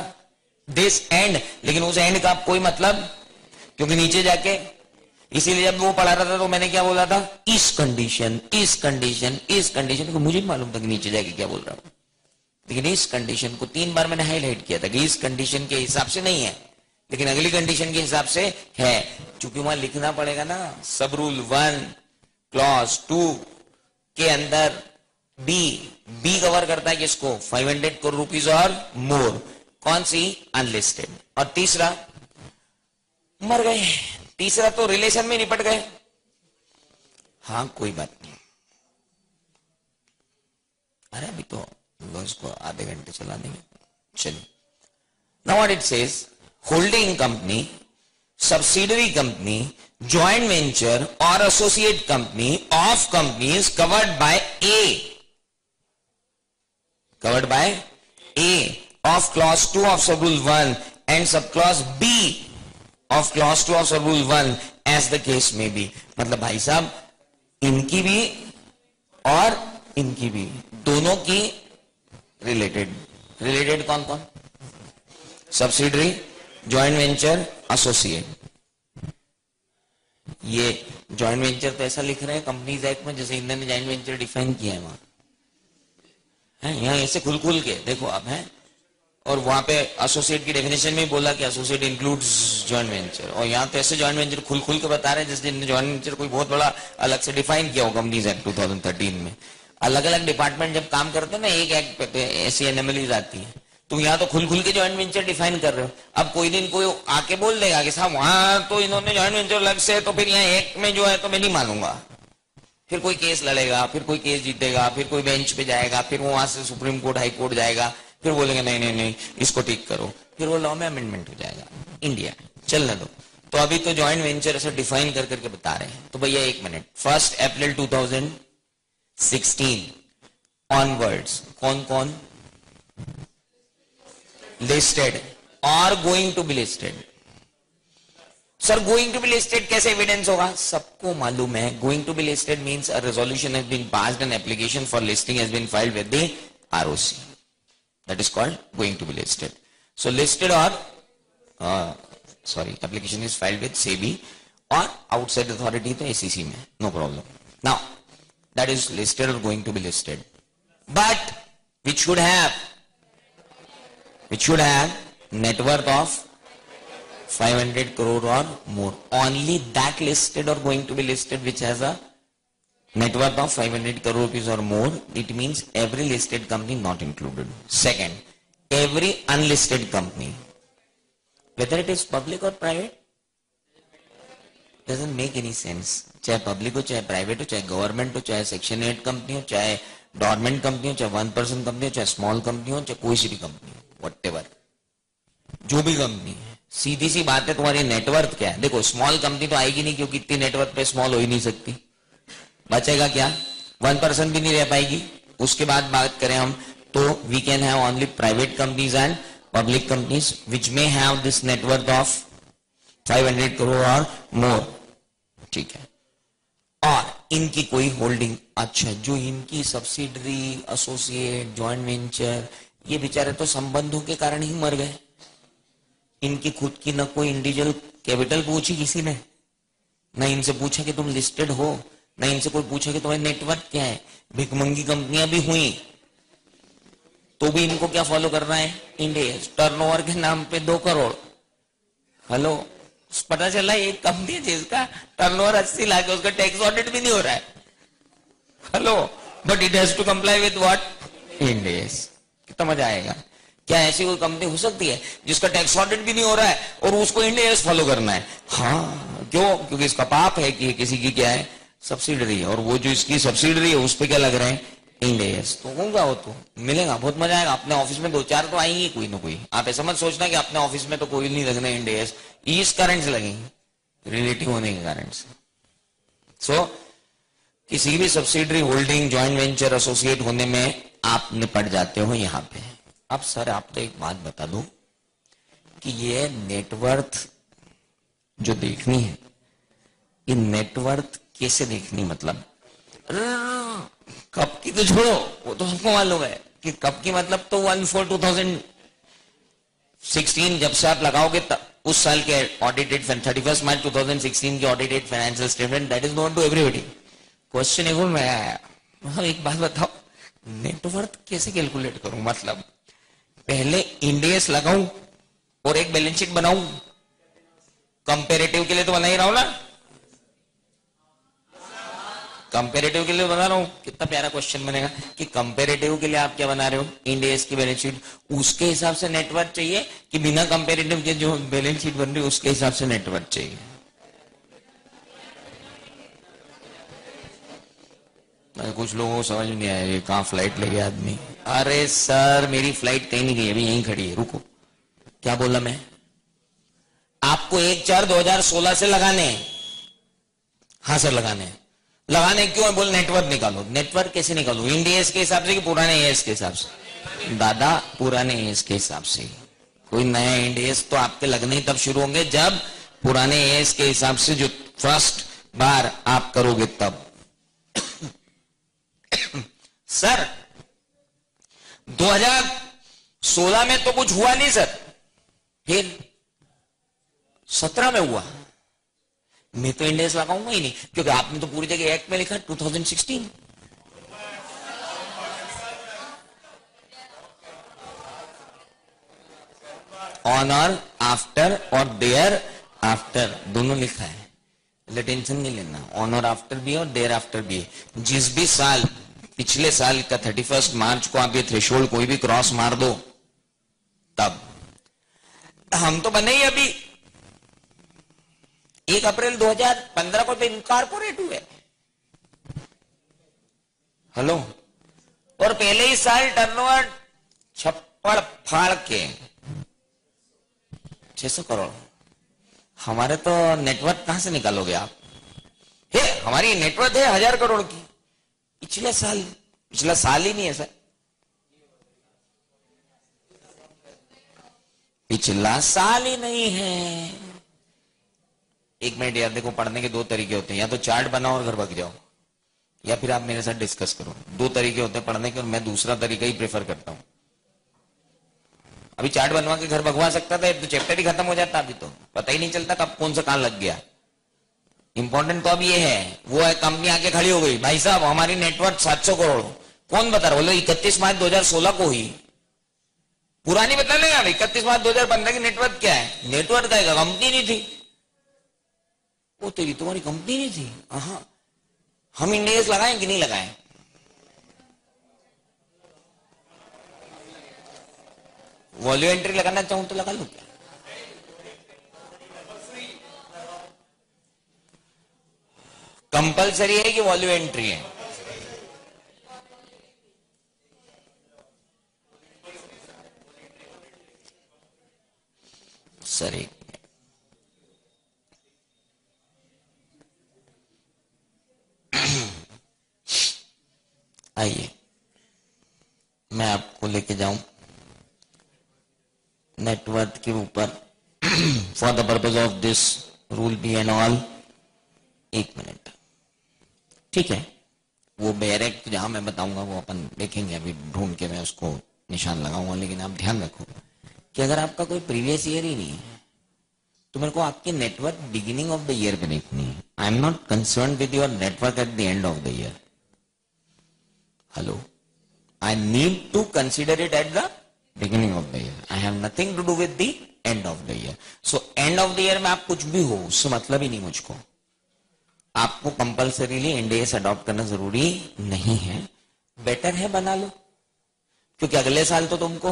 दिस एंड, लेकिन उस एंड का कोई मतलब, क्योंकि नीचे जाके, इसीलिए जब वो पढ़ा रहा था तो मैंने क्या बोला था? इस कंडीशन, इस कंडीशन, इस कंडीशन को मुझे मालूम था कि नीचे जाके क्या बोल रहा हूं, लेकिन इस कंडीशन को 3 बार मैंने हाईलाइट किया था कि इस कंडीशन के हिसाब से नहीं है, लेकिन अगली कंडीशन के हिसाब से है। चूंकि वहां लिखना पड़ेगा ना, सब रूल 1 क्लॉज 2 के अंदर बी कवर करता है किसको? 500 करोड़ रुपीज और मोर। कौन सी? अनलिस्टेड। और तीसरा मर गए, तीसरा तो रिलेशन में निपट गए। हाँ कोई बात नहीं, अरे अभी तो उसको आधे घंटे चला देंगे। चलिए, now what it says, holding company, subsidiary company, joint venture or associate company of companies covered by A of clause 2 of subrule 1 and subclause B of clause 2 of subrule 1 as the case may be। मतलब भाई साहब इनकी भी और इनकी भी, दोनों की रिलेटेड कौन कौन? Subsidiary, joint venture, associate. ये जॉइंट वेंचर तो ऐसा लिख रहे हैं कंपनीज एक्ट में जैसे इंडियन ने जॉइंट वेंचर डिफाइन किया है वहां, है यहाँ ऐसे खुल के देखो आप, है। और वहां पे एसोसिएट की डेफिनेशन में बोला कि एसोसिएट इंक्लूड्स जॉइंट वेंचर, और यहाँ तो ऐसे जॉइंट वेंचर खुल के बता रहे हैं जैसे जॉइंट वेंचर कोई बहुत बड़ा अलग से डिफाइन किया हो कंपनीज एक्ट 2013 में। अलग अलग डिपार्टमेंट जब काम करते हैं ना एक एक्ट पे ऐसी एनोमलीज आती है, तो यहाँ तो खुल के जॉइंट वेंचर डिफाइन कर रहे हो। अब कोई दिन कोई आके बोल देगा कि साहब वहां तो इन्होंने जॉइंट वेंचर अलग से, तो फिर यहाँ एक्ट में जो है तो मैं नहीं मानूंगा। फिर कोई केस लड़ेगा, फिर कोई केस जीतेगा, फिर कोई बेंच पे जाएगा, फिर वहां से सुप्रीम कोर्ट हाई कोर्ट जाएगा, फिर बोलेंगे नहीं इसको ठीक करो, फिर वो लॉ में अमेंडमेंट हो जाएगा। इंडिया चलने दो। तो अभी तो जॉइंट वेंचर ऐसे डिफाइन करके बता रहे हैं। तो भैया 1 मिनट, 1 अप्रैल 2016 ऑनवर्ड्स कौन कौन listed or going to be listed? Sir going to be listed कैसे एविडेंस होगा? सबको मालूम है going to be listed means a resolution has been passed and application for listing has been filed with the ROC, that is called going to be listed. So listed or application is filed with SEBI or outside authority तो ACC में, no problem. Now that is listed or going to be listed, but which should have net worth of 500 crore or more. Only that listed or going to be listed which has a net worth of 500 crore rupees or more. It means every listed company not included. Second, every unlisted company, whether it is public or private, doesn't make any sense. चाहे public हो, चाहे private हो, चाहे government हो, चाहे section 8 company हो, चाहे government company हो, चाहे 1% कंपनी हो, चाहे स्मॉल कंपनी हो, चाहे कोई सी भी कंपनी हो, व्हाटएवर, जो भी कंपनी है, सीधी सी बात है तुम्हारी नेटवर्थ क्या है? देखो स्मॉल कंपनी तो आएगी नहीं क्योंकि इतनी नेटवर्थ पे स्मॉल हो ही नहीं सकती, बचेगा क्या? 1% भी नहीं रह पाएगी। उसके बाद बात करें हम तो we can have only private companies and public companies which may have this net worth of 500 crore और मोर, ठीक है। और इनकी कोई होल्डिंग, अच्छा जो इनकी सब्सिडरी, एसोसिएट, जॉइंट वेंचर, ये बेचारे तो संबंधों के कारण ही मर गए। इनकी खुद की न कोई इंडिविजुअल कैपिटल पूछी किसी ने, न इनसे पूछा कि तुम लिस्टेड हो, न इनसे कोई पूछा कि तुम्हारी नेटवर्थ क्या है। भिखमंगी कंपनियां भी हुई तो भी इनको क्या फॉलो करना है? इंडिया टर्नओवर के नाम पे 2 करोड़। हेलो, पता चला एक कंपनी है जिसका टर्नओवर 80 लाख है, उसका टैक्स ऑडिट भी नहीं हो रहा है। Hello, but it has to comply with what? India. कितना मजा आएगा। क्या ऐसी कोई कंपनी हो सकती है जिसका टैक्स ऑडिट भी नहीं हो रहा है और उसको इंडिया फॉलो करना है? हाँ, क्यों? क्योंकि इसका पाप है कि किसी की क्या है, सब्सिडरी है, और वो जो इसकी सब्सिडरी है उस पर क्या लग रहे हैं? इंडिया। तो होगा, वो तो मिलेगा, बहुत मजा आएगा। अपने ऑफिस में 2-4 तो आएंगे कोई ना कोई। आप ऐसा मत सोचना कि अपने ऑफिस में तो कोई नहीं लगना इंडिया, इस कारण से लगेंगे, रिलेटिव होने के कारण से। सो किसी भी subsidiary, holding, joint venture, associate होने में आप निपट जाते हो यहां पे। अब सर आप तो एक बात बता दो कि ये नेटवर्थ जो देखनी है, ये नेटवर्थ कैसे देखनी? मतलब कब की तो छोड़ो, वो तो सबको मालूम है कि कब की, मतलब तो 1/4/2016 जब से आप लगाओगे उस साल के ऑडिटेड 31 मार्च 2016 की audited financial statement, that is known to everybody. Question एक मैं आया, एक बात बताओ, नेटवर्थ कैसे कैलकुलेट करूं? मतलब पहले इंडेस लगाऊं और एक बैलेंस शीट बनाऊं? कंपेरेटिव के लिए तो बना ही रहा हूं ना। कंपेरेटिव के लिए बना रहा हूं, कितना प्यारा क्वेश्चन बनेगा कि कंपेरेटिव के लिए आप क्या बना रहे हो, इंड एस की बैलेंस शीट, उसके हिसाब से नेटवर्क चाहिए कि बिना कंपेरेटिव के जो बैलेंस शीट बन रही है उसके हिसाब से नेटवर्क चाहिए? कुछ लोगों को समझ नहीं आया, ये कहां फ्लाइट ले गया आदमी। अरे सर मेरी फ्लाइट कहीं नहीं गई, अभी यहीं खड़ी है, रुको। क्या बोला मैं? आपको 1/4/2016 से लगाने? हाँ सर लगाने। लगाने क्यों है? बोल नेटवर्क निकालो। नेटवर्क कैसे निकालो? इंडिया के हिसाब से कि पुराने एएस के हिसाब से? दादा पुराने एएस के हिसाब से। कोई नया इंडियस तो आपके लगने ही तब शुरू होंगे जब पुराने एएस के हिसाब से जो फर्स्ट बार आप करोगे तब। सर 2016 में तो कुछ हुआ नहीं सर, फिर 17 में हुआ। मैं तो इंडेक्स लगाऊंगा ही नहीं, क्योंकि आपने तो पूरी जगह एक्ट में लिखा 2016। ऑन और आफ्टर और देयर आफ्टर दोनों लिखा है, टेंशन नहीं लेना। ऑन और आफ्टर भी और देयर आफ्टर भी। जिस भी साल पिछले साल का 31 मार्च को आप ये थ्रेशोल्ड कोई भी क्रॉस मार दो तब। हम तो बने ही अभी 1 अप्रैल 2015 को तो इनकॉर्पोरेट हुए। हेलो, और पहले ही साल टर्नओवर छप्पड़ फाड़ के 600 करोड़। हमारे तो नेटवर्क कहां से निकालोगे आप? है हमारी नेटवर्क है 1000 करोड़ की। पिछला साल ही नहीं है सर, पिछला साल ही नहीं है। एक मिनट यार, देखो पढ़ने के 2 तरीके होते हैं, या तो चार्ट बनाओ और घर भाग जाओ, या फिर आप मेरे साथ डिस्कस करो। 2 तरीके होते हैं पढ़ने के, और मैं दूसरा तरीका ही प्रेफर करता हूं। अभी चार्ट बनवा के घर भगवा सकता था, तो चैप्टर ही खत्म हो जाता, अभी तो पता ही नहीं चलता कब कौन सा कान लग गया। इंपॉर्टेंट तो अब ये है, वो है कंपनी आके खड़ी हो गई, भाई साहब हमारी नेटवर्क 700 करोड़। कौन बता रहा? बोलो 31 मार्च 2016 को हुई। पुरानी बता लेगा 31 मार्च 2015 की नेटवर्क क्या है? नेटवर्क का कंपनी नहीं थी। वो तेरी तुम्हारी कंपनी नहीं थी। हाँ, हम इंडेक्स लगाएं कि नहीं लगाएं? वॉल्यूम एंट्री लगाना चाहूं तो लगा लो क्या? कंपलसरी है कि वॉल्यूम एंट्री है? सर आइए मैं आपको लेके जाऊं नेटवर्क के ऊपर। For the purpose of this rule B and all. 1 minute, ठीक है? वो डायरेक्ट जहां मैं बताऊंगा वो अपन देखेंगे, अभी ढूंढ के मैं उसको निशान लगाऊंगा। लेकिन आप ध्यान रखो कि अगर आपका कोई प्रीवियस ईयर ही नहीं है तो मेरे को आपकी network beginning of the year पे देखनी है। I am not concern with your network at the end of the year. Hello, I need to consider it at the beginning of the year. I have nothing to do with the end of the year. So end of the year में आप कुछ भी हो उससे मतलब ही नहीं मुझको। आपको कंपल्सरीली एनडीएस अडॉप्ट करना जरूरी नहीं है, बेटर है बना लो, क्योंकि अगले साल तो तुमको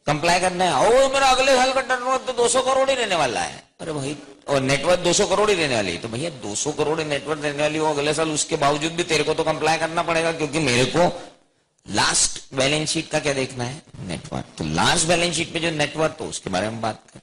कंप्लाई करना है। ओ मेरा अगले साल का टर्नओवर तो 200 करोड़ ही रहने वाला है। अरे भाई, और नेटवर्क 200 करोड़ ही रहने वाली है, तो भैया 200 करोड़ नेटवर्क रहने वाली हो अगले साल, उसके बावजूद भी तेरे को तो कंप्लाई करना पड़ेगा, क्योंकि मेरे को लास्ट बैलेंस शीट का क्या देखना है? नेटवर्क। तो लास्ट बैलेंस शीट में जो नेटवर्क, तो उसके बारे में बात कर।